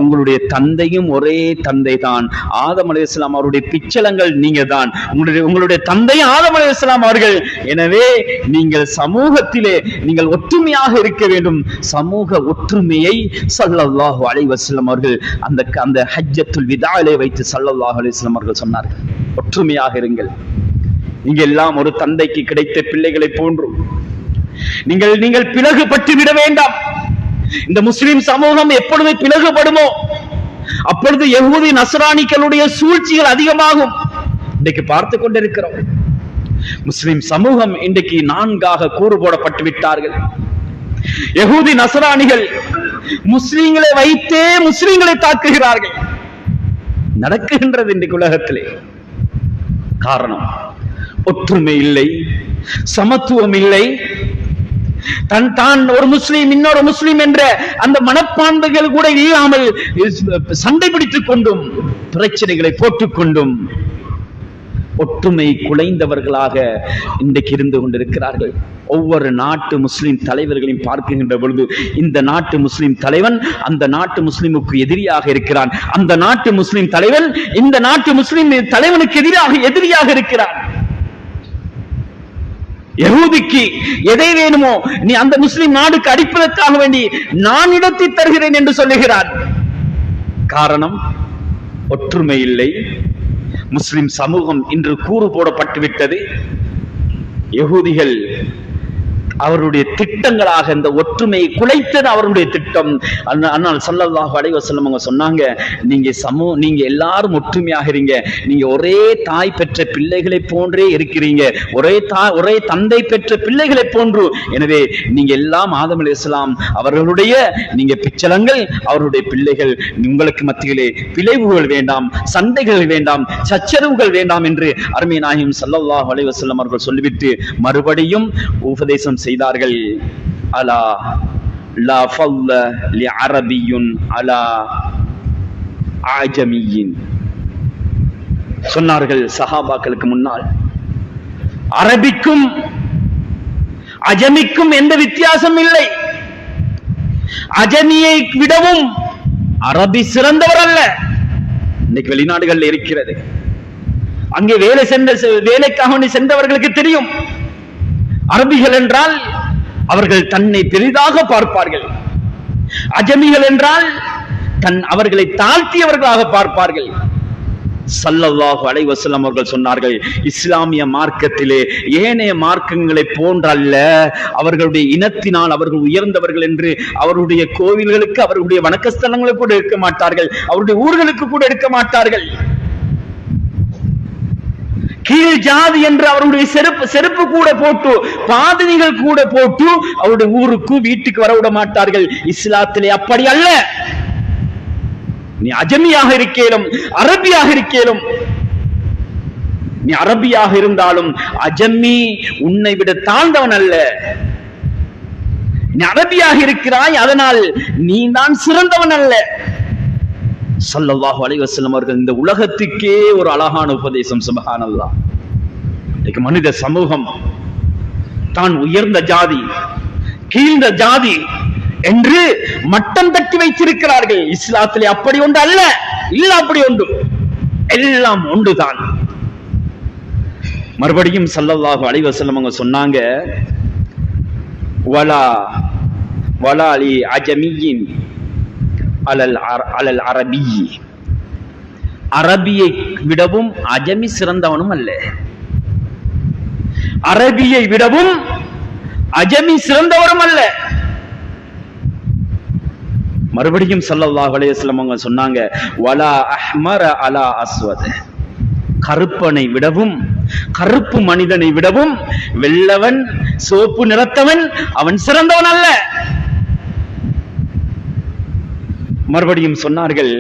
உங்களுடைய தந்தையும் ஒரே தந்தை தான், ஆதம் அலைஹிஸ்ஸலாம் அவருடைய பிச்சலங்கள் நீங்க தான், உங்களுடைய தந்தை ஆதம் அலைஹிஸ்ஸலாம் அவர்கள். எனவே நீங்கள் சமூகத்திலே நீங்கள் ஒற்றுமையாக இருக்க வேண்டும். சமூக ஒற்றுமையை ஸல்லல்லாஹு அலைஹி வஸல்லம் அவர்கள் அந்த ஹஜ்ஜத்துல் விதாவிலே வைத்து ஸல்லல்லாஹு அலைஹி வஸல்லம் அவர்கள் சொன்னார்கள், ஒற்றுமையாக இருங்கள். நீங்க எல்லாம் ஒரு தந்தைக்கு கிடைத்த பிள்ளைகளை போன்று நீங்கள் பிளகுபட்டு விட வேண்டாம். இந்த முஸ்லிம் சமூகம் எப்பொழுது பிளகுபடுமோ அப்பொழுது யஹூதி நஸ்ரானிகளுடைய சூழ்ச்சிகள் அதிகமாகும். இன்றைக்கு பார்த்து கொண்டிருக்கிறோம். முஸ்லிம் சமூகம் இன்றைக்கு 4ஆக கூறு போடப்பட்டு விட்டார்கள். யஹூதி நஸ்ரானிகள் முஸ்லிம்களை வைத்தே முஸ்லிம்களை தாக்குகிறார்கள். நடக்குகின்றது இன்றைக்கு உலகத்திலே. காரணம், ஒற்றுமை இல்லை, சமத்துவம் இல்லை. தான் ஒரு முஸ்லீம் இன்னொரு முஸ்லீம் என்ற அந்த மனப்பான்மைகள் கூட இல்லாமல் சண்டை பிடித்துக் கொண்டும் பிரச்சனைகளை போட்டுக் கொண்டும் ஒற்றுமை குலைந்தவர்களாக இன்றைக்கு இருந்து கொண்டிருக்கிறார்கள். ஒவ்வொரு நாட்டு முஸ்லிம் தலைவர்களையும் பார்க்கின்ற பொழுது இந்த நாட்டு முஸ்லிம் தலைவன் அந்த நாட்டு முஸ்லிமுக்கு எதிரியாக இருக்கிறான், அந்த நாட்டு முஸ்லிம் தலைவன் இந்த நாட்டு முஸ்லிம் தலைவனுக்கு எதிரியாக இருக்கிறான். யஹூதிக்கு எதை வேணுமோ நீ அந்த முஸ்லிம் நாடுக்கு அடிப்பதற்காக வேண்டி நான் இடத்தை தருகிறேன் என்று சொல்லுகிறான். காரணம், ஒற்றுமை இல்லை. முஸ்லிம் சமூகம் இன்று கூறு போடப்பட்டு விட்டது. யஹூதிகள் அவருடைய திட்டங்களாக இந்த ஒற்றுமையை குலைத்தது அவருடைய திட்டம். ஆனால் ஸல்லல்லாஹு அலைஹி வஸல்லம் அவங்க சொன்னாங்க, நீங்க எல்லாரும் ஒற்றுமையாக இருங்க. நீங்க ஒரே தாய் பெற்ற பிள்ளைகளை போன்றே இருக்கிறீங்க, ஒரே தந்தை பெற்ற பிள்ளைகளை போன்று. எனவே நீங்க எல்லாம் ஆதம் அலைஹிஸ்ஸலாம் அவர்களுடைய நீங்க பிச்சலங்கள், அவருடைய பிள்ளைகள். உங்களுக்கு மத்தியிலே பிளவுகள் வேண்டாம், சண்டைகள் வேண்டாம், சச்சரவுகள் வேண்டாம் என்று அருமை நாயகம் ஸல்லல்லாஹு அலைஹி வஸல்லம் அவர்கள் சொல்லிவிட்டு மறுபடியும் உபதேசம் செய்தார்கள். அலா லா ஃபல்ல லி அரபியுன் அலா ஆஜமியின் சொன்னார்கள். சஹாபாக்களுக்கு முன்னால் அரபிக்கும் அஜமிக்கும் எந்த வித்தியாசம் இல்லை. அஜமியை விடவும் அரபி சிறந்தவர் அல்ல. இன்னைக்கு வெளிநாடுகள் இருக்கிறது, அங்கே வேலைக்காக சென்றவர்களுக்கு தெரியும். அரபிகள் என்றால் அவர்கள் தன்னை பெரிதாக பார்ப்பார்கள், அஜமிகள் என்றால் அவர்களை தாழ்த்தியவர்களாக பார்ப்பார்கள். ஸல்லல்லாஹு அலைஹி வஸல்லம் அவர்கள் சொன்னார்கள், இஸ்லாமிய மார்க்கத்திலே ஏனைய மார்க்கங்களை போன்றல்ல. அவர்களுடைய இனத்தினால் அவர்கள் உயர்ந்தவர்கள் என்று அவருடைய கோவில்களுக்கு அவர்களுடைய வணக்கஸ்தலங்களுக்கு கூட இருக்க மாட்டார்கள், அவருடைய ஊர்களுக்கு கூட இருக்க மாட்டார்கள். கீழ் ஜாதி என்று அவருடைய செருப்பு கூட போட்டு, பாதணிகள் கூட போட்டு அவருடைய ஊருக்கு வீட்டுக்கு வர விட மாட்டார்கள். இஸ்லாத்திலே அப்படி அல்ல. நீ அஜமியாக இருக்கேலும் அரபியாக இருக்கேலும், நீ அரபியாக இருந்தாலும் அஜமி உன்னை விட தாழ்ந்தவன் அல்ல. நீ அரபியாக இருக்கிறாய், அதனால் நீ தான் சிறந்தவன் அல்ல. ஸல்லல்லாஹு அலைஹி வஸல்லம் அவர்கள் இந்த உலகத்துக்கே ஒரு அழகான உபதேசம். சுப்ஹானல்லாஹ். இன்னைக்கு மனித சமூகம் தான் உயர்ந்த ஜாதி, கீழ்ந்த ஜாதி என்று மட்டம் தட்டி வைத்திருக்கிறார்கள். இஸ்லாத்திலே அப்படி ஒன்று அல்ல, இல்ல அப்படி ஒன்று, எல்லாம் ஒன்றுதான். மறுபடியும் ஸல்லல்லாஹு அலைஹி வஸல்லம் அவங்க சொன்னாங்க, வலா லி அஜமியின் அலல் அரபி. அரபியை விடவும் அஜமி சிறந்தவனும் அல்ல, அரபியை விடவும் அஜமி சிறந்தவரும் அல்ல. மறுபடியும் ஸல்லல்லாஹு அலைஹி வஸல்லம் அவங்க சொன்னாங்க, வலா அஹ்மர அலா அஸ்வத். கருப்பனை விடவும், கருப்பு மனிதனை விடவும் வெள்ளவன் சோப்பு நிறத்தவன் அவன் சிறந்தவன் அல்ல. மறுபடியும் சொன்னார்கள்,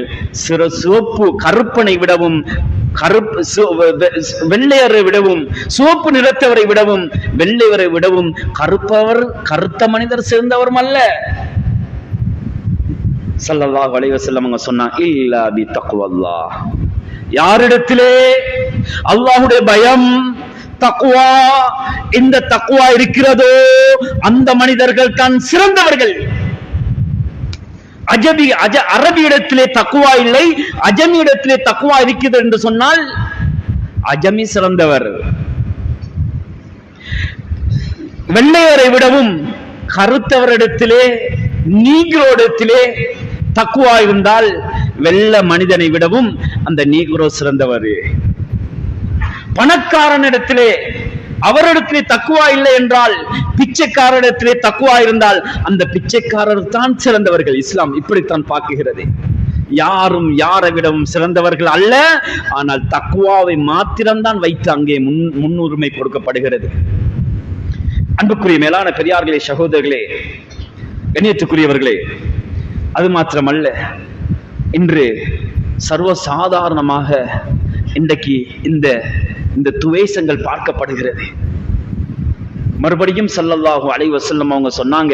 சிவப்பு கருப்பனை விடவும், வெள்ளையரை விடவும், சிவப்பு நிறத்தவரை விடவும், வெள்ளையரை விடவும் கருத்த மனிதர் சிறந்தவரும் அல்ல. ஸல்லல்லாஹு அலைஹி வஸல்லம் அவங்க சொன்னாங்க, இல்லா பி தக்வல்லாஹ். யாரிடத்திலே அல்லாஹ்வுடைய பயம், தக்வா, இந்த தக்வா இருக்கிறதோ அந்த மனிதர்கள் தான் சிறந்தவர்கள். அரபி இடத்திலே தக்குவா இல்லை, அஜமி இடத்திலே தக்குவா இருக்கிறது என்று சொன்னால் அஜமி சிறந்தவர். வெள்ளையரை விடவும் கருத்தவரிடத்திலே, நீங்களோடத்திலே தக்குவா இருந்தால் வெள்ள மனிதனை விடவும் அந்த நீக்ரோ சிறந்தவர். பணக்காரனிடத்திலே அவரிடத்திலே தக்குவா இல்லை என்றால் பிச்சைக்காரரிடத்திலே தக்குவா இருந்தால் அந்த பிச்சைக்காரர் தான் சிறந்தவர்கள். இஸ்லாம் இப்படித்தான் பார்க்குகிறது. யாரும் யாரை விடவும் சிறந்தவர்கள் அல்ல, ஆனால் தக்குவாவை மாத்திரம்தான் வைத்து அங்கே முன்னுரிமை கொடுக்கப்படுகிறது. அன்புக்குரிய மேலான பெரியார்களே, சகோதரர்களே, கண்ணியத்துக்குரியவர்களே, அது மாத்திரமல்ல, இன்று சர்வசாதாரணமாக இன்றைக்கு இந்த துவேஷங்கள் பார்க்கப்படுகிறது. மறுபடியும் ஸல்லல்லாஹு அலைஹி வஸல்லம் அவங்க சொன்னாங்க,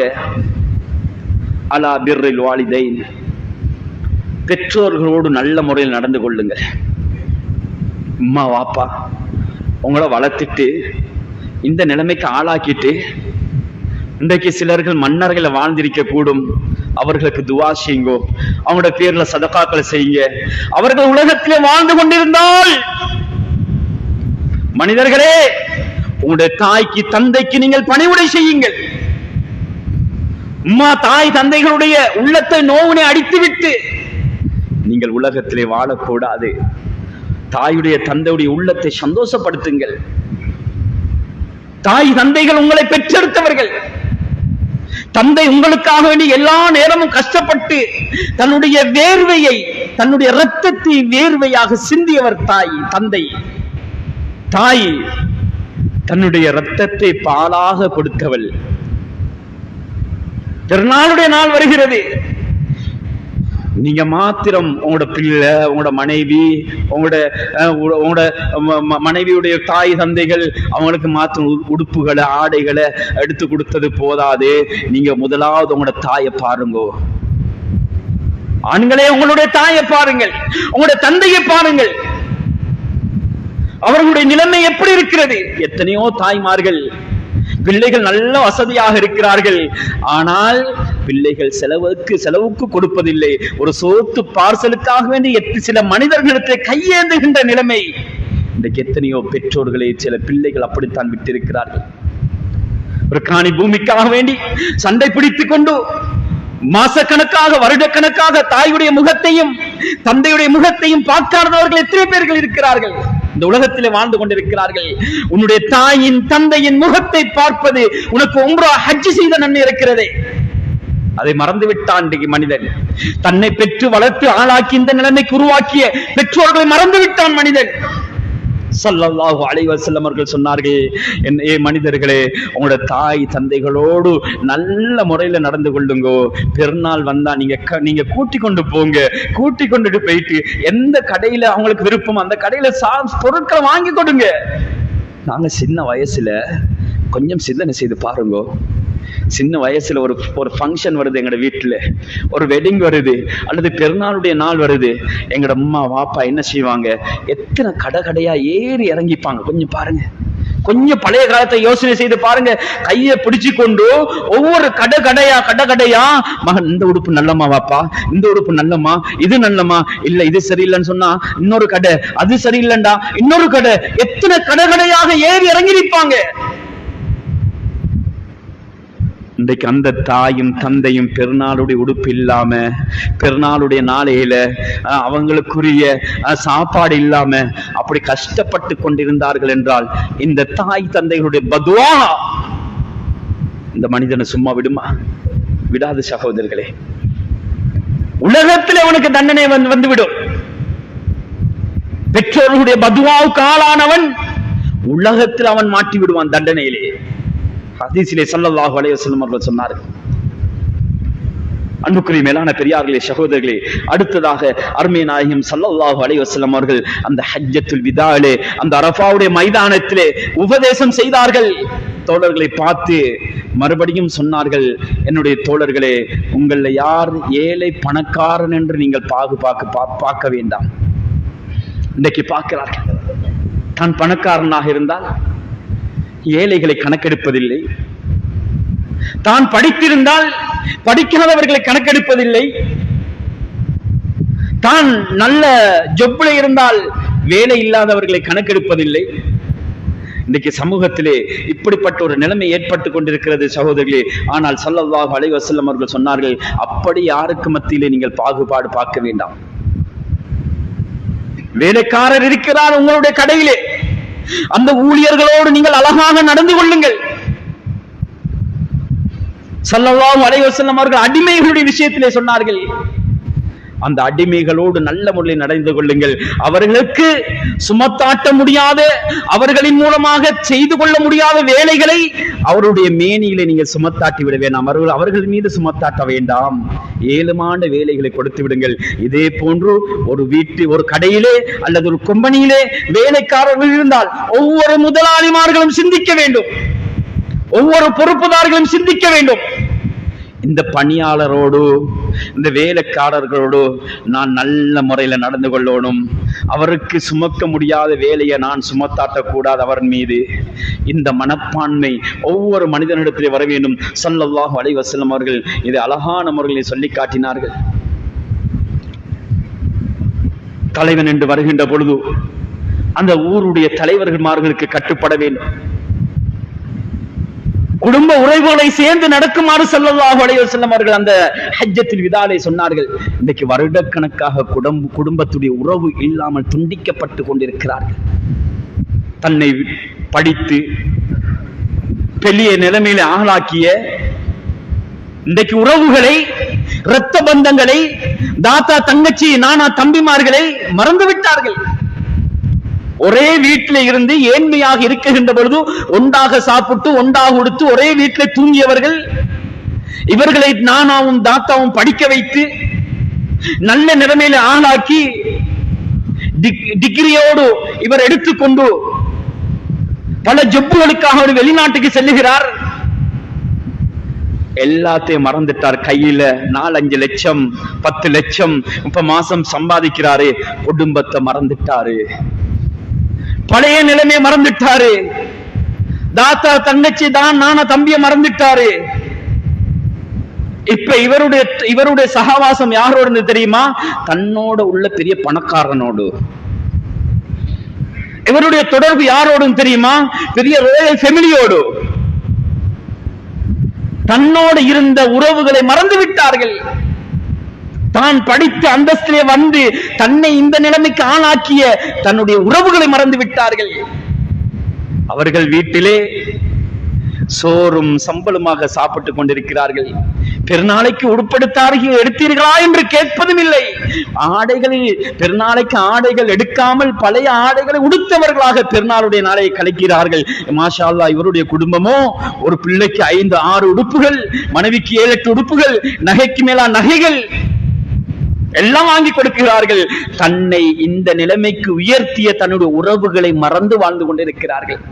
அலா பிர்ரில் வாலிதைன், பெற்றோர்களோடு நல்ல முறையில் நடந்து கொள்ளுங்கள். அம்மா வாப்பா உங்களை வளர்த்துட்டு இந்த நிலைமைக்கு ஆளாக்கிட்டு இன்றைக்கு சிலர்கள் மன்னர்களை வாழ்ந்திருக்க கூடும். அவர்களுக்கு துவா செய்யுங்கோ, அவங்களோட பேர்ல சதகாக்களை செய்யுங்க. அவர்கள் உலகத்திலே வாழ்ந்து கொண்டிருந்தால், மனிதர்களே, உங்களுடைய தாய்க்கு தந்தைக்கு நீங்கள் பணிவுடை செய்யுங்கள். அம்மா தாய் தந்தைகளுடைய உள்ளத்தை நோவினை அடித்துவிட்டு நீங்கள் உலகத்திலே வாழக்கூடாது. தாயுடைய தந்தையுடைய உள்ளத்தை சந்தோஷப்படுத்துங்கள். தாய் தந்தைகள் உங்களை பெற்றெடுத்தவர்கள். தந்தை உங்களுக்காக வேண்டி எல்லா நேரமும் கஷ்டப்பட்டு தன்னுடைய வேர்வையை, தன்னுடைய இரத்தத்தை வேர்வையாக சிந்தியவர் தாய் தந்தை. தாய் தன்னுடைய இரத்தத்தை பாலாக கொடுத்தவள். திருநாளுடைய நாள் வருகிறது, நீங்க மாத்திரம் உங்களோட பிள்ளை, உங்களோட மனைவி, உங்களோட மனைவியுடைய தாய் தந்தைகள் அவங்களுக்கு மாத்திரம் உடுப்புகளை ஆடைகளை எடுத்து கொடுத்தது போதாது. நீங்க முதலாவது உங்களோட தாயை பாருங்க. ஆண்களே, உங்களுடைய தாயை பாருங்கள், உங்களுடைய தந்தையை பாருங்கள். அவர்களுடைய நிலைமை எப்படி இருக்கிறது? எத்தனையோ தாய்மார்கள், பிள்ளைகள் நல்ல வசதியாக இருக்கிறார்கள், ஆனால் பிள்ளைகள் செலவுக்கு கொடுப்பதில்லை. ஒரு சோத்து பார்சலுக்காக வேண்டி சில மனிதர்களிடத்தை கையேந்துகின்ற நிலைமை இன்றைக்கு எத்தனையோ பெற்றோர்களை சில பிள்ளைகள் அப்படித்தான் விட்டிருக்கிறார்கள். ஒரு காணி பூமிக்காக வேண்டி சண்டை பிடித்துக் கொண்டு மாசக்கணக்காக வருடக்கணக்காக தாயுடைய முகத்தையும் தந்தையுடைய முகத்தையும் பார்க்காதவர்கள் எத்தனை பேர்கள் இருக்கிறார்கள் இந்த உலகத்திலே வாழ்ந்து கொண்டிருக்கிறார்கள். உன்னுடைய தாயின் தந்தையின் முகத்தை பார்ப்பது உனக்கு உம்ரா ஹஜ் செய்த நன்மை இருக்கிறதே, அதை மறந்து விட்டான் மனிதன். தன்னை பெற்று வளர்த்து ஆளாக்கி இந்த நிலைமைக்கு உருவாக்கிய பெற்றோர்களை மறந்து விட்டான் மனிதன். ஸல்லல்லாஹு அலைஹி வஸல்லம் அவர்கள் சொன்னார்கள், ஏ மனிதர்களே, உங்களோட தாய் தந்தைகளோடு நல்ல முறையில நடந்து கொள்ளுங்கோ. பெருநாள் வந்தா நீங்க கூட்டி கொண்டு போங்க. கூட்டி கொண்டுட்டு போயிட்டு எந்த கடையில அவங்களுக்கு விருப்பம் அந்த கடையில பொருட்களை வாங்கி கொடுங்க. நாங்க சின்ன வயசுல கொஞ்சம் சிந்தனை செய்து பாருங்க. சின்ன வயசுல ஒரு ஃபங்க்ஷன் வருது, எங்கட வீட்டுல ஒரு வெட்டிங் வருது அல்லது பெருநாளுடைய நாள் வருது, எங்கட அம்மா வாப்பா என்ன செய்வாங்க? எத்தனை கடையா ஏறி இறங்கிப்பாங்க. கொஞ்சம் பாருங்க, கொஞ்சம் பழைய காலத்தை யோசனை செய்து பாருங்க. கையை பிடிச்சு கொண்டு ஒவ்வொரு கடையா மகன், இந்த உடுப்பு நல்லம்மா வாப்பா, இந்த உடுப்பு நல்லம்மா, இது நல்லம்மா, இல்ல இது சரியில்லைன்னு சொன்னா இன்னொரு கடை, அது சரியில்லைண்டா இன்னொரு கடை, எத்தனை கடையாக ஏறி இறங்கி நிற்பாங்க. இன்றைக்கு அந்த தாயும் தந்தையும் பெருநாளுடைய உடுப்பு இல்லாம, பெருநாளுடைய நாளையில அவங்களுக்குரிய சாப்பாடு இல்லாம அப்படி கஷ்டப்பட்டு கொண்டிருந்தார்கள் என்றால், இந்த தாய் தந்தைகளுடைய பதுவா இந்த மனிதனை சும்மா விடுமா? விடாது சகோதரர்களே. உலகத்தில் அவனுக்கு தண்டனை வந்துவிடும். பெற்றோர்களுடைய பதுவாவுக்கு ஆளானவன் உலகத்தில் அவன் மாட்டி விடுவான் தண்டனையிலே. ஹதீஸிலே ஸல்லல்லாஹு அலைஹி வஸல்லம் அவர்கள் சொன்னார்கள். அன்புக்குரிய மேலான பெரியார்களே, சகோதரர்களே, அடுத்ததாக அருமை நாயகம் ஸல்லல்லாஹு அலைஹி வஸல்லம் அவர்கள் அந்த ஹஜ்ஜத்துல் விதாவிலே, அந்த அரஃபாவுடைய மைதானத்திலே உபதேசம் செய்தார்கள். தோழர்களை பார்த்து மறுபடியும் சொன்னார்கள், என்னுடைய தோழர்களே, உங்களை யார் ஏழை பணக்காரன் என்று நீங்கள் பார்க்க வேண்டாம். இன்றைக்கு பார்க்கிறார்கள், தான் பணக்காரனாக இருந்தால் ஏழைகளை கணக்கெடுப்பதில்லை, தான் படித்திருந்தால் படிக்காதவர்களை கணக்கெடுப்பதில்லை, தான் நல்ல ஜொப்ல இருந்தால் வேலை இல்லாதவர்களை கணக்கெடுப்பதில்லை. இன்றைக்கு சமூகத்திலே இப்படிப்பட்ட ஒரு நிலைமை ஏற்பட்டுக் கொண்டிருக்கிறது சகோதரர்களே. ஆனால் ஸல்லல்லாஹு அலைஹி வஸல்லம் அவர்கள் சொன்னார்கள், அப்படி யாருக்கு மத்தியிலே நீங்கள் பாகுபாடு பார்க்க வேண்டாம். வேலைக்காரர் இருக்கிறார் உங்களுடைய கடையிலே, அந்த ஊழியர்களோடு நீங்கள் அழகாக நடந்து கொள்ளுங்கள். ஸல்லல்லாஹு அலைஹி வஸல்லம் அவர்கள் அடிமைகளுடைய விஷயத்திலே சொன்னார்கள், அந்த அடிமைகளோடு நல்ல முறையில் நடந்து கொள்ளுங்கள். அவர்களுக்கு சுமத்தாட்ட முடியாத, அவர்களின் மூலமாக செய்து கொள்ள முடியாத வேலைகளை அவருடைய மேனியிலே நீங்கள் சுமத்தாட்டி விட வேண்டாம். அவர்கள் மீது சுமத்தாட்ட வேண்டாம். ஏழுமான வேலைகளை கொடுத்து விடுங்கள். இதே போன்று ஒரு கடையிலே அல்லது ஒரு கம்பெனியிலே வேலைக்காரர்கள் இருந்தால் ஒவ்வொரு முதலாளிமார்களும் சிந்திக்க வேண்டும், ஒவ்வொரு பொறுப்புதார்களும் சிந்திக்க வேண்டும். இந்த பணியாளரோடு, இந்த வேலைக்காரர்களோடு நான் நல்ல முறையில் நடந்து கொள்ளணும். அவருக்கு சுமக்க முடியாத வேலையை நான் சுமத்தாட்டக்கூடாது அவர் மீது. இந்த மனப்பான்மை ஒவ்வொரு மனிதனிடத்திலே வர வேண்டும். ஸல்லல்லாஹு அலைஹி வஸல்லம் அவர்கள் இதை அழகான முறையில் சொல்லி காட்டினார்கள். தலைவன் என்று வருகின்ற பொழுது அந்த ஊருடைய தலைவர்களுக்கு கட்டுப்பட வேண்டும். குடும்ப உறவுகளை சேர்ந்து நடக்குமாறு ஸல்லல்லாஹு அலைஹி வஸல்லம் அவர்கள் அந்த ஹஜ்ஜத்துல் விதாலே சொன்னார்கள். இன்றைக்கு வருடக்கணக்காக குடும்பத்துடைய உறவு இல்லாமல் துண்டிக்கப்பட்டு கொண்டிருக்கிறார்கள். தன்னை படித்து பெரிய நிலைமையில ஆளாக்கிய இன்றைக்கு உறவுகளை, இரத்த பந்தங்களை, தாத்தா தங்கச்சி நானா தம்பிமார்களை மறந்து விட்டார்கள். ஒரே வீட்டில இருந்து ஏழ்மையாக இருக்கின்ற பொழுது ஒன்றாக சாப்பிட்டு ஒன்றாக உடுத்து ஒரே வீட்டில் தூங்கியவர்கள், இவர்களை நானாவும் தாத்தாவும் படிக்க வைத்து நல்ல நிலைமையில ஆளாக்கி டிகிரியோடு இவர் எடுத்துக்கொண்டு பல ஜப்புகளுக்காக ஒரு வெளிநாட்டுக்கு செல்லுகிறார். எல்லாத்தையும் மறந்துட்டார். கையில 4-5 லட்சம் 10 லட்சம் இப்ப மாசம் சம்பாதிக்கிறாரு. குடும்பத்தை மறந்துட்டாரு, பழைய நிலைமையை மறந்துட்டாரு, தாத்தா தங்கச்சி தான் நானா தம்பிய மறந்துட்டாரு. இப்ப இவருடைய சகவாசம் யாரோடு தெரியுமா? தன்னோட உள்ள பெரிய பணக்காரனோடு. இவருடைய தொடர்பு யாரோடு தெரியுமா? பெரிய ரோயல் ஃபேமிலியோடு. தன்னோடு இருந்த உறவுகளை மறந்து விட்டார்கள். தான் படித்த அந்தஸ்திலே வந்து தன்னை இந்த நிலைமைக்கு ஆளாக்கிய தன்னுடைய உறவுகளை மறந்து விட்டார்கள். அவர்கள் வீட்டிலே சோறும் சம்பளமாக சாப்பிட்டுக் கொண்டிருக்கிறார்கள். பெருநாளைக்கு உடுப்படுத்தார்கள் எடுத்தீர்களா என்று கேட்பதும் இல்லை. ஆடைகளில் பெருநாளைக்கு ஆடைகள் எடுக்காமல் பழைய ஆடைகளை உடுத்தவர்களாக பெருநாளுடைய நாளை கழிக்கிறார்கள். மாஷா அல்லாஹ், இவருடைய குடும்பமோ ஒரு பிள்ளைக்கு 5-6 உடுப்புகள், மனைவிக்கு 7-8 உடுப்புகள், நகைக்கு மேலா நகைகள் எல்லாம் வாங்கி கொடுக்கிறார்கள். தன்னை இந்த நிலைமைக்கு உயர்த்திய தன்னுடைய உறவுகளை மறந்து வாழ்ந்து கொண்டிருக்கிறார்கள்.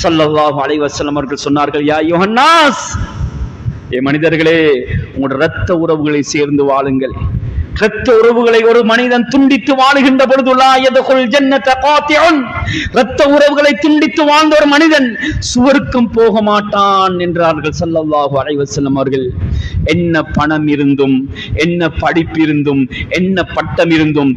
ஸல்லல்லாஹு அலைஹி வஸல்லம் அவர்கள் சொன்னார்கள், யா யுஹன்னாஸ், மனிதர்களே, உங்களுடைய இரத்த உறவுகளை சேர்ந்து வாழுங்கள். இரத்த உறவுகளை ஒரு மனிதன் துண்டித்து வாழுகின்ற பொழுது லா யதுகுல் ஜன்னத காத்திஉன், இரத்த உறவுகளை துண்டித்து வாழ்ந்த ஒரு மனிதன் சுவர்க்கம் போக மாட்டான் என்றார்கள் ஸல்லல்லாஹு அலைஹி வஸல்லம் அவர்கள். என்ன பணம் இருந்தும், என்ன படிப்பு இருந்தும், என்ன பட்டம் இருந்தும்,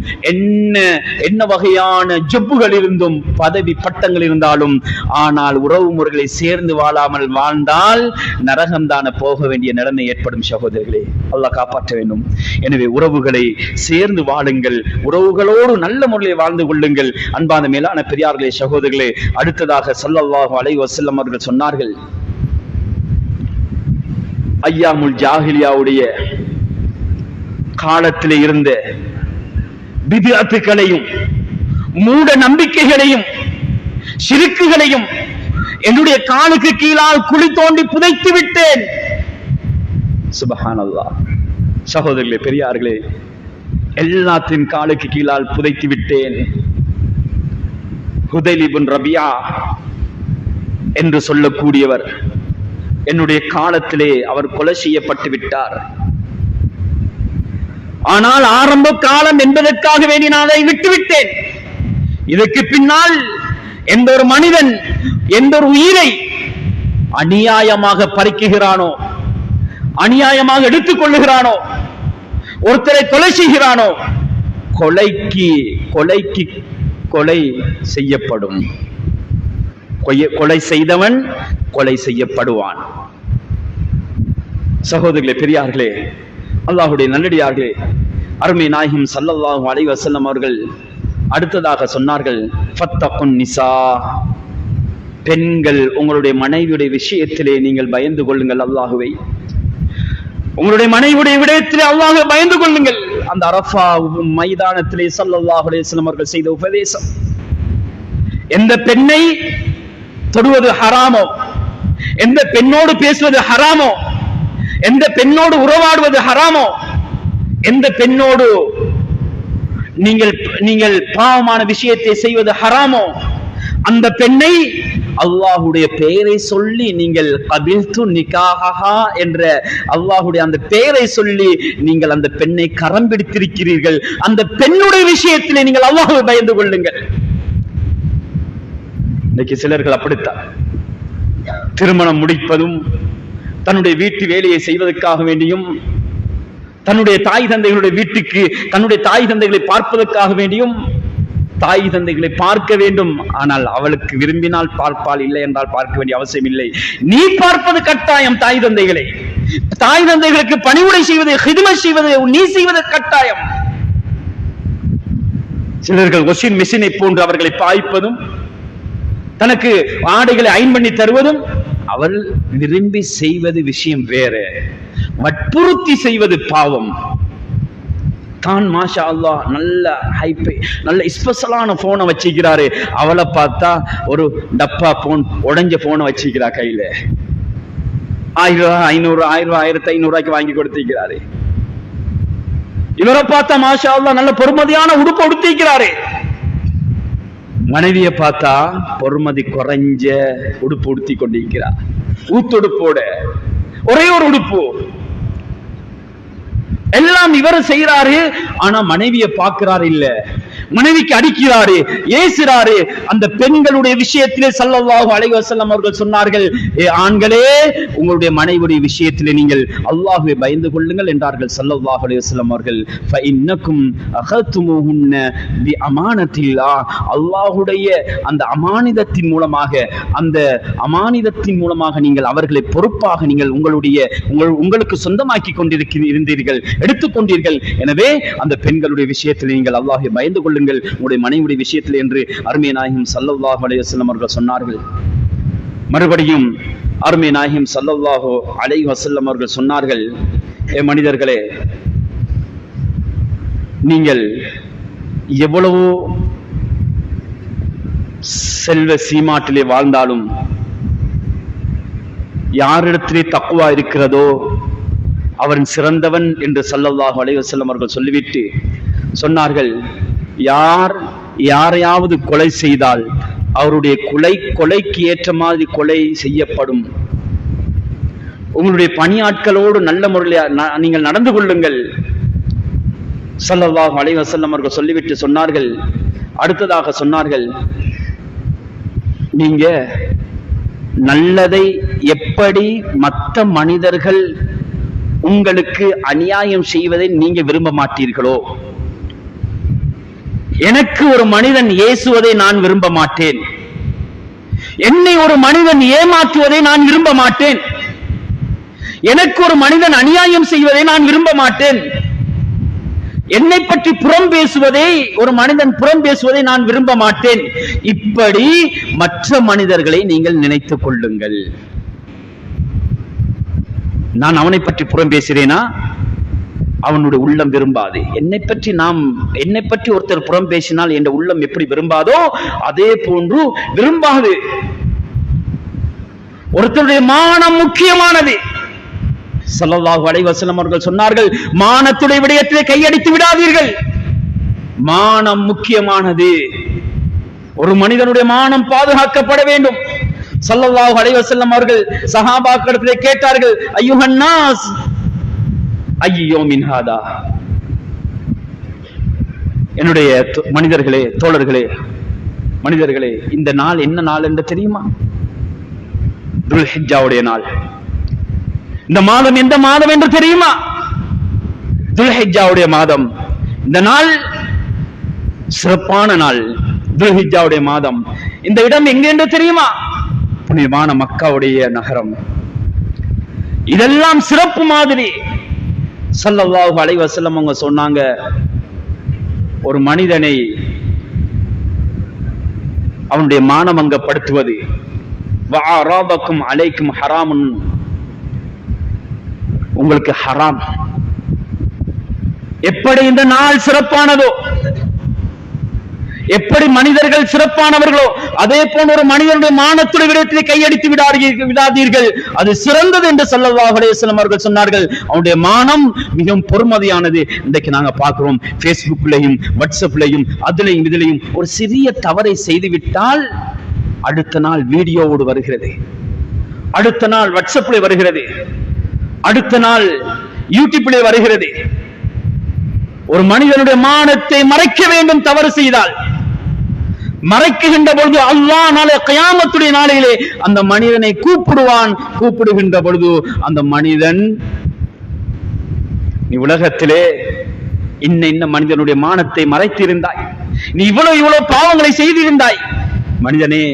என்ன வகையான ஜப்புகள் இருந்தும், பதவி பட்டங்கள் இருந்தாலும், ஆனால் உறவு முறைகளை சேர்ந்து வாழாமல் வாழ்ந்தால் நரகம்தான போக வேண்டிய நிலைமை ஏற்படும். சகோதரர்களே, அல்லாஹ் காப்பாற்ற வேண்டும். எனவே உறவுகளை சேர்ந்து வாழுங்கள், உறவுகளோடு நல்ல முறையில் வாழ்ந்து கொள்ளுங்கள். அன்பான மேலான பெரியார்களே, சகோதரர்களே, அடுத்ததாக ஸல்லல்லாஹு அலைஹி வஸல்லம் அவர்கள் சொன்னார்கள், ஐயாமுல் ஜாஹிலியாவுடைய காலத்திலே இருந்த பித்அத்துகளையும் மூட நம்பிக்கைகளையும் ஷிர்க்குகளையும் என்னுடைய காலுக்கு கீழால் குழி தோண்டி புதைத்து விட்டேன். சுப்ஹானல்லாஹ். சகோதரர்களே, பெரியார்களே, எல்லாத்தின் காலுக்கு கீழால் புதைத்து விட்டேன். ஹுதைல் இப்னு ரபியா என்று சொல்லக்கூடியவர் என்னுடைய காலத்திலே அவர் கொலை செய்யப்பட்டு விட்டார். ஆனால் ஆரம்ப காலம் என்பதற்காக வேண்டி நான் அதை விட்டுவிட்டேன். இதற்கு பின்னால் எந்த ஒரு மனிதன் எந்த ஒரு உயிரை அநியாயமாக பறிக்குகிறானோ, அநியாயமாக எடுத்துக் கொள்ளுகிறானோ, ஒருத்தரை கொலை செய்கிறானோ, கொலை செய்யப்படும். கொலை செய்தவன் கொலை செய்யப்படுவான். சகோதரர்களே, பெரியார்களே, அல்லாஹ்வுடைய நல்லடியார்களே, அருமை நாயகம் ஸல்லல்லாஹு அலைஹி வஸல்லம் அவர்கள் அடுத்ததாக சொன்னார்கள், ஃபத்தகுன் நிசா, பெண்கள் உங்களுடைய மனைவியுடைய விஷயத்திலே நீங்கள் பயந்து கொள்ளுங்கள் அல்லாஹுவை. உங்களுடைய மனைவியுடைய விடயத்திலே அல்லாஹ்வை பயந்து கொள்ளுங்கள். அந்த அரஃபா மைதானத்திலே ஸல்லல்லாஹு அலைஹி வஸல்லம் அவர்கள் செய்த உபதேசம், எந்த பெண்ணை தொடுவது ஹராமோ, எந்த பெண்ணோடு பேசுவது ஹராமோ, எந்த பெண்ணோடு உறவாடுவது ஹராமோ, எந்த பெண்ணோடு நீங்கள் பாவமான விஷயத்தை செய்வது ஹராமோ, அந்த பெண்ணை அல்லாஹ்வுடைய பெயரை சொல்லி நீங்கள் கபில்து நிகாஹா என்ற அல்லாஹ்வுடைய அந்த பெயரை சொல்லி நீங்கள் அந்த பெண்ணை கரம் பிடித்திருக்கிறீர்கள். அந்த பெண்ணுடைய விஷயத்திலே நீங்கள் அல்லாஹ்வை பயந்து கொள்ளுங்கள். இன்னைக்கு சிலர்கள் அப்படித்தான், திருமணம் முடிப்பதும் தன்னுடைய வீட்டு வேலையை செய்வதற்காக வேண்டியும், தன்னுடைய தாய் தந்தைகளுடைய வீட்டுக்கு தன்னுடைய தாய் தந்தைகளை பார்ப்பதற்காக வேண்டியும், தாய் தந்தைகளை பார்க்க வேண்டும், ஆனால் அவளுக்கு விரும்பினால் பார்ப்பால், இல்லை என்றால் பார்க்க வேண்டிய அவசியம் இல்லை. நீ பார்ப்பது கட்டாயம். தாய் தந்தைகளை, தாய் தந்தைகளுக்கு பணிவுடை செய்வது, ஹிதுமத் செய்வது நீ செய்வது கட்டாயம். சிலர்கள் வாஷிங் மெஷினை போன்று அவர்களை பாய்ப்பதும், தனக்கு ஆடைகளை அயன் பண்ணி தருவதும் அவள் விரும்பி செய்வது விஷயம் வேற. வற்புறுத்தி செய்வது பாவம். தான் மாஷா அல்லாஹ் நல்ல ஹைப்பை, நல்ல ஸ்பெஷலான போனை வச்சிருக்கிறாரு, அவளை பார்த்தா ஒரு டப்பா போன், உடைஞ்ச போனை வச்சிருக்கிறா கையில. 1000 ரூபாய் 500 1000 ரூபாய் 1500 ரூபாய்க்கு வாங்கி கொடுத்திருக்கிறாரு. இவரை பார்த்தா மாஷா அல்லாஹ் நல்ல பொறுமதியான உடுப்பு உடுத்திருக்கிறாரு. மனைவியை பார்த்தா பொறுமதி குறைஞ்ச உடுப்பு உடுத்தி கொண்டிருக்கிறார். ஊத்துடுப்போட ஒரே ஒரு உடுப்பு, எல்லாம் இவர் செய்யறாரு. ஆனா மனைவியை பார்க்கிறாரு இல்ல, மனைவிக்கு அடிக்கிறாரு, ஏசுறாரு. அந்த பெண்களுடைய விஷயத்திலே ஸல்லல்லாஹு அலைஹி வஸல்லம் அவர்கள் சொன்னார்கள், ஆண்களே உங்களுடைய மனைவியுடைய விஷயத்திலே நீங்கள் அல்லாஹ்வை பயந்து கொள்ளுங்கள் என்றார்கள் ஸல்லல்லாஹு அலைஹி வஸல்லம் அவர்கள். ஃபஇன்னக்கும் அகதுமுஹுன்ன பிஅமானத்தில்லாஹ், அல்லாஹ்வுடைய அந்த அமானிதத்தின் மூலமாக, அந்த அமானிதத்தின் மூலமாக நீங்கள் அவர்களை பொறுப்பாக நீங்கள் உங்களுக்கு சொந்தமாக்கி கொண்டிருந்தீர்கள், எடுத்துக்கொண்டீர்கள். எனவே அந்த பெண்களுடைய விஷயத்தில் நீங்கள் அல்லாஹ்வை பயந்து கொள்ளுங்கள் உங்களுடைய மனைவியுடைய விஷயத்தில் என்று அருமை நாயகம் ஸல்லல்லாஹு அலைஹி வஸல்லம் அவர்கள் சொன்னார்கள். மறுபடியும் அருமை நாயகம் ஸல்லல்லாஹு அலைஹி வஸல்லம் அவர்கள் சொன்னார்கள், மனிதர்களே, நீங்கள் எவ்வளவோ செல்வ சீமாட்டிலே வாழ்ந்தாலும் யாரிடத்திலே தக்வா இருக்கிறதோ அவன் சிறந்தவன் என்று ஸல்லல்லாஹு அலைஹி வஸல்லம் அவர்கள் சொல்லிவிட்டு சொன்னார்கள், யாரையாவது கொலை செய்தால் அவருடைய கொலைக்கு ஏற்ற மாதிரி கொலை செய்யப்படும். உங்களுடைய பணியாட்களோடு நல்ல முறையில் நீங்கள் நடந்து கொள்ளுங்கள் ஸல்லல்லாஹு அலைஹி வஸல்லம் அவர்கள் சொல்லிவிட்டு சொன்னார்கள். அடுத்ததாக சொன்னார்கள், நீங்க நல்லதை எப்படி மற்ற மனிதர்கள் உங்களுக்கு அநியாயம் செய்வதை நீங்க விரும்ப மாட்டீர்களோ, எனக்கு ஒரு மனிதன் ஏசுவதை நான் விரும்ப மாட்டேன், என்னை ஒரு மனிதன் ஏமாற்றுவதை நான் விரும்ப மாட்டேன், எனக்கு ஒரு மனிதன் அநியாயம் செய்வதை நான் விரும்ப மாட்டேன், என்னை பற்றி புறம் பேசுவதை, ஒரு மனிதன் புறம் பேசுவதை நான் விரும்ப மாட்டேன். இப்படி மற்ற மனிதர்களை நீங்கள் நினைத்துக் கொள்ளுங்கள். நான் அவனை பற்றி புறம் பேசுகிறேனா, அவனுடைய உள்ளம் விரும்பாது. என்னை பற்றி ஒருத்தர் புறம் பேசினால் என் உள்ளம் எப்படி விரும்பாதோ அதே போன்று விரும்பாது. ஒருத்தருடைய மானம் முக்கியமானது. ஸல்லல்லாஹு அலைஹி வஸல்லம் அவர்கள் சொன்னார்கள், மானத்துடைய விடயத்திலே கையடித்து விடாதீர்கள். மானம் முக்கியமானது. ஒரு மனிதனுடைய மானம் பாதுகாக்கப்பட வேண்டும். ஸல்லல்லாஹு அலைஹி வஸல்லம் அவர்கள் சஹாபாக்களிடத்திலே கேட்டார்கள், அய்யுஹன் நாஸ் ஐயோ மின் ஹாதா, என்னுடைய மனிதர்களே, தோழர்களே, மனிதர்களே, இந்த நாள் என்ன நாள் என்று தெரியுமா? துல்ஹிஜ்ஜாவுடைய நாள். இந்த மாதம் எந்த மாதம் என்று தெரியுமா? துல்ஹிஜ்ஜாவுடைய மாதம். இந்த நாள் சிறப்பான நாள், துல்ஹிஜ்ஜாவுடைய மாதம். இந்த இடம் எங்கே என்று தெரியுமா? புனிதமான மக்காவுடைய நகரம். இதெல்லாம் சிறப்பு மாதிரி. ஸல்லல்லாஹு அலைஹி வஸல்லம் அவங்க சொன்னாங்க, ஒரு மனிதனை அவனுடைய மானமங்கப்படுத்துவது. வஅராபக்கும் அலைக்கும் ஹராமுன், உங்களுக்கு ஹராம். எப்படி இந்த நாள் சிறப்பானதோ, எப்படி மனிதர்கள் சிறப்பானவர்களோ, அதே போன்ற ஒரு மனிதனுடைய மானத்துடைய விடயத்திலே கையடித்து விடாதீர்கள், அது சிறந்தது என்று ஸல்லல்லாஹு அலைஹி வஸல்லம் அவர்கள் சொன்னார்கள். அவனுடைய மானம் மிகவும் பொறுமதியானது. இன்றைக்கு நாங்க பார்க்கிறோம், பேஸ்புக்லையும் வாட்ஸ்அப்லையும் அதுலையும் இதுலையும் ஒரு சிறிய தவறை செய்துவிட்டால் அடுத்த நாள் வீடியோவோடு வருகிறது, அடுத்த நாள் வாட்ஸ்அப்ல வருகிறது, அடுத்த நாள் யூடியூப்ல வருகிறது. ஒரு மனிதனுடைய மானத்தை மறைக்க வேண்டும் தவறு செய்தால், மறைக்குகின்ற பொழுது அல்லாஹ் நாளை கியாமத்துடைய நாளையிலே அந்த மனிதனை கூப்பிடுவான். கூப்பிடுகின்ற பொழுது அந்த மனிதன், நீ உலகத்திலே இன்ன மனிதனுடைய மானத்தை மறைத்திருந்தாய், நீ இவ்வளவு பாவங்களை செய்திருந்தாய், மனிதனே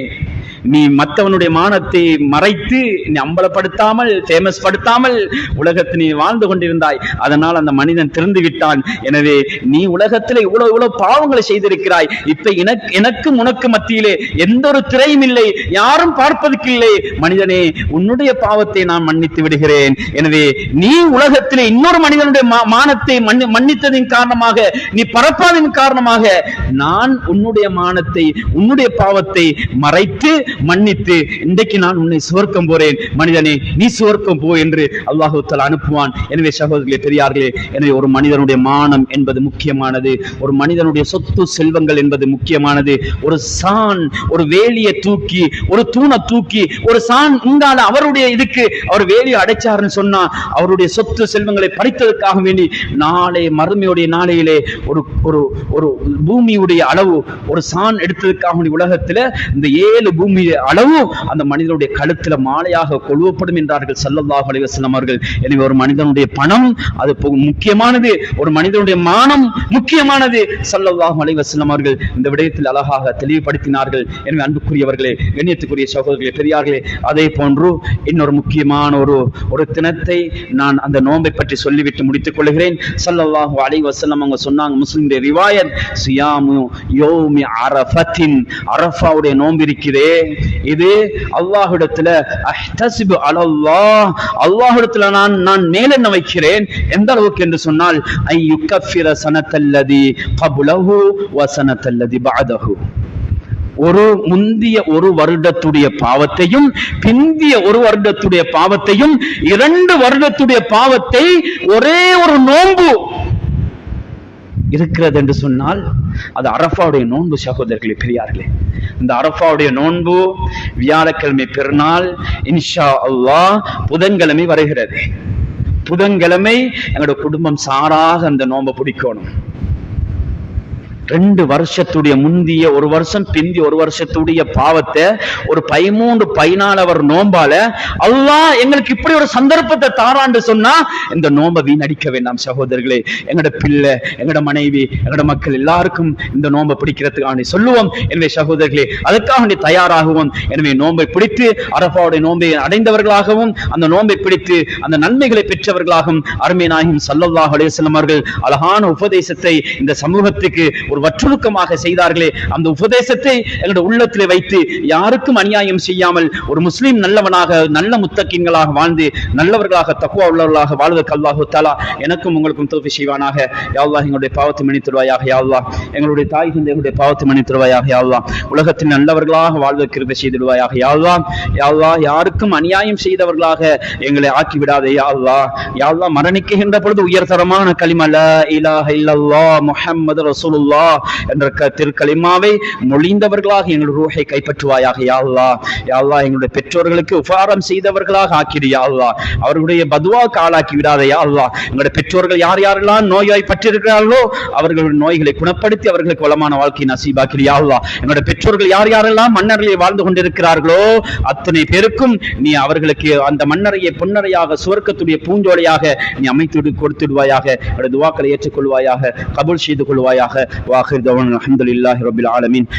நீ மற்றவனுடைய மானத்தை மறைத்து நீ அம்பலப்படுத்தாமல் ஃபேமஸ் படுத்தாமல் உலகத்தில் நீ வாழ்ந்து கொண்டிருந்தாய். அதனால் அந்த மனிதன் திறந்து விட்டான். எனவே நீ உலகத்தில் இவ்வளவு பாவங்களை செய்திருக்கிறாய். இப்ப எனக்கும் உனக்கு மத்தியிலே எந்த ஒரு திரையும் இல்லை, யாரும் பார்ப்பதற்கு இல்லை. மனிதனே, உன்னுடைய பாவத்தை நான் மன்னித்து விடுகிறேன். எனவே நீ உலகத்திலே இன்னொரு மனிதனுடைய மானத்தை மன்னித்ததின் காரணமாக, நீ பரப்பாததின் காரணமாக நான் உன்னுடைய மானத்தை உன்னுடைய பாவத்தை மறைத்து மன்னித்து இன்றைக்கு நான் உன்னை சுவர்க்கம் போறேன், மனிதனே நீ சுவர்க்கம் போ என்று அல்லாஹ் தஆலா அனுப்புவான். எனவே சகோதரர்களே, பெரியார்களே, எனவே ஒரு மனிதனுடைய மானம் என்பது முக்கியமானது. ஒரு மனிதனுடைய சொத்து செல்வங்கள் என்பது முக்கியமானது. ஒரு சான், ஒரு வேலியை தூக்கி, ஒரு தூணை தூக்கி, ஒரு சான் இங்கால அவருடைய இதுக்கு அவர் வேலியை அடைச்சாருன்னு சொன்னா, அவருடைய சொத்து செல்வங்களை பறித்ததற்காக வேண்டி நாளை மறுமையுடைய நாளையிலே ஒரு ஒரு பூமியுடைய அளவு ஒரு சான் எடுத்ததற்காக வேண்டி உலகத்துல இந்த 7 பூமி அளவு அந்த மனிதனுடைய கழுத்துல மாலையாக கொழுவப்படும் என்றார்கள் ஸல்லல்லாஹு அலைஹி வஸல்லம் அவர்கள். எனவே ஒரு மனிதனுடைய பணம் அது முக்கியமானது, ஒரு மனிதனுடைய மானம் முக்கியமானது. ஸல்லல்லாஹு அலைஹி வஸல்லம் அவர்கள் இந்த விடயத்தில் அழகாக தெளிவுபடுத்தினார்கள். எனவே அன்புக்குரியவர்களே, கண்ணியத்துக்குரிய சகோதரர்களே, பெரியார்களே, அதே போன்று இன்னொரு முக்கியமான ஒரு தினத்தை நான் அந்த நோன்பை பற்றி சொல்லிவிட்டு முடித்துக் கொள்கிறேன். ஸல்லல்லாஹு அலைஹி வஸல்லம் அவங்க சொன்னாங்க, முஸ்லிமுடைய ரிவாயத், சியாமு யௌமி அரஃபத்தின், அரஃபாவுடைய நோன்பு இருக்கிறதே, இது அல்லாஹ்விடத்துல அஹ்தஸிபு அலல்லாஹ், அல்லாஹ்விடத்துல நான் மேலெண்ண வைக்கிறேன். எந்த அளவுக்கு என்று சொன்னால், ஐயுகஃபிர சனத்தல்லதி கப்லஹு வ சனத்தல்லதி பஅதஹு, ஒரு முந்திய ஒரு வருடத்துடைய பாவத்தையும் பிந்திய ஒரு வருடத்துடைய பாவத்தையும் 2 வருடத்துடைய பாவத்தை ஒரே ஒரு நோன்பு இருக்கிறது என்று சொன்னால் அது அரஃபாவுடைய நோன்பு. சகோதரர்களே, பெரியார்களே, இந்த அரஃபாவுடைய நோன்பு வியாழக்கிழமை பெருநாள் இன்ஷா அல்லாஹ் புதன்கிழமை வருகிறது. புதன்கிழமை எங்களுடைய குடும்பம் சாராக அந்த நோன்பை பிடிக்கணும். 2 வருஷத்துடைய முந்திய ஒரு வருஷம் பிந்தி ஒரு வருஷத்துடைய பாவத்தை ஒரு 13-14 நோம்பால அல்லாஹ் எங்களுக்கு இப்படி ஒரு சந்தர்ப்பத்தை தாரான்னு சொன்னா இந்த நோம்பை வீணடிக்க வேண்டாம் சகோதரர்களே. எங்கட பிள்ளை, எங்கட மனைவி, எங்கட மக்கள் எல்லாருக்கும் இந்த நோம்பை பிடிக்கிறதுக்காக சொல்லுவோம். எனவே சகோதரர்களே, அதுக்காக தயாராகுவோம். எனவே நோம்பை பிடித்து அரஃபாவுடைய நோம்பை அடைந்தவர்களாகவும் அந்த நோம்பை பிடித்து அந்த நன்மைகளை பெற்றவர்களாகவும் அருமை நாயகம் ஸல்லல்லாஹு அலைஹி வஸல்லம் அவர்கள் அழகான உபதேசத்தை இந்த சமூகத்துக்கு ஒரு வற்றுழுக்கமாக செய்தார்களே, அந்த உபதேசத்தை எங்களுடைய உள்ளத்திலே வைத்து யாருக்கும் அநியாயம் செய்யாமல் ஒரு முஸ்லிம் நல்லவனாக, நல்ல முத்தகீன்களாக வாழ்ந்து நல்லவர்களாக, தக்வா உள்ளவர்களாக வாழ்வதற்கு அல்லாஹ் தஆலா எனக்கும் உங்களுக்கும் தௌஃபீக் செய்வானாக. யா அல்லாஹ், எங்களுடைய பாவத்தை மன்னித்துடுவாயாக. யா அல்லாஹ், எங்களுடைய தாய் தந்தைகளுடைய பாவத்தை மன்னித்துடுவாயாக. யா அல்லாஹ், உலகத்தில் நல்லவர்களாக வாழ்வதற்கு கிருபை செய்திடுவாயாக. யா அல்லாஹ், யா அல்லாஹ், யாருக்கும் அநியாயம் செய்தவர்களாக எங்களை ஆக்கி விடாதே. யா அல்லாஹ், யா அல்லாஹ், மரணிக்கின்ற பொழுது உயர்தரமான கலிமா லா இலாஹ இல்லல்லாஹ் முஹம்மது ரசூலுல்லாஹ் என்ற திருக்கலிமாவை மொழிந்தவர்களாக எங்களுடைய ரூஹை கைப்பற்றுவாயாக. யா அல்லாஹ், யா அல்லாஹ், எங்களுடைய பெற்றோர்களுக்கு உபகாரம் செய்தவர்களாக ஆக்கிடு. யா அல்லாஹ், அவர்களுடைய பதுவாக்கு ஆளாக்கி விடாதே. யா அல்லாஹ், எங்களுடைய பெற்றோர்கள் யார் யாரெல்லாம் நோயாய் பற்றிருக்கிறார்களோ அவர்களுடைய நோய்களை குணப்படுத்தி அவர்களுக்கு வளமான வாழ்க்கை நசீபாக்கிடு. யா அல்லாஹ், எங்களுடைய பெற்றோர்கள் யார் யாரெல்லாம் மன்னரையை வாழ்ந்து கொண்டிருக்கிறார்களோ அத்தனை பேருக்கும் நீ அவர்களுக்கு அந்த மன்னரையை பொன்னரையாக சுவர்க்கத்துடைய பூஞ்சோலையாக நீ அமைத்து கொடுத்துடுவாயாக. அவருடைய துவாக்களை ஏற்றுக்கொள்வாயாக, கபூல் செய்து கொள்வாயாக. வாஹிர் தவானா அல்ஹம்துலில்லாஹி ரப்பில் ஆலமீன்.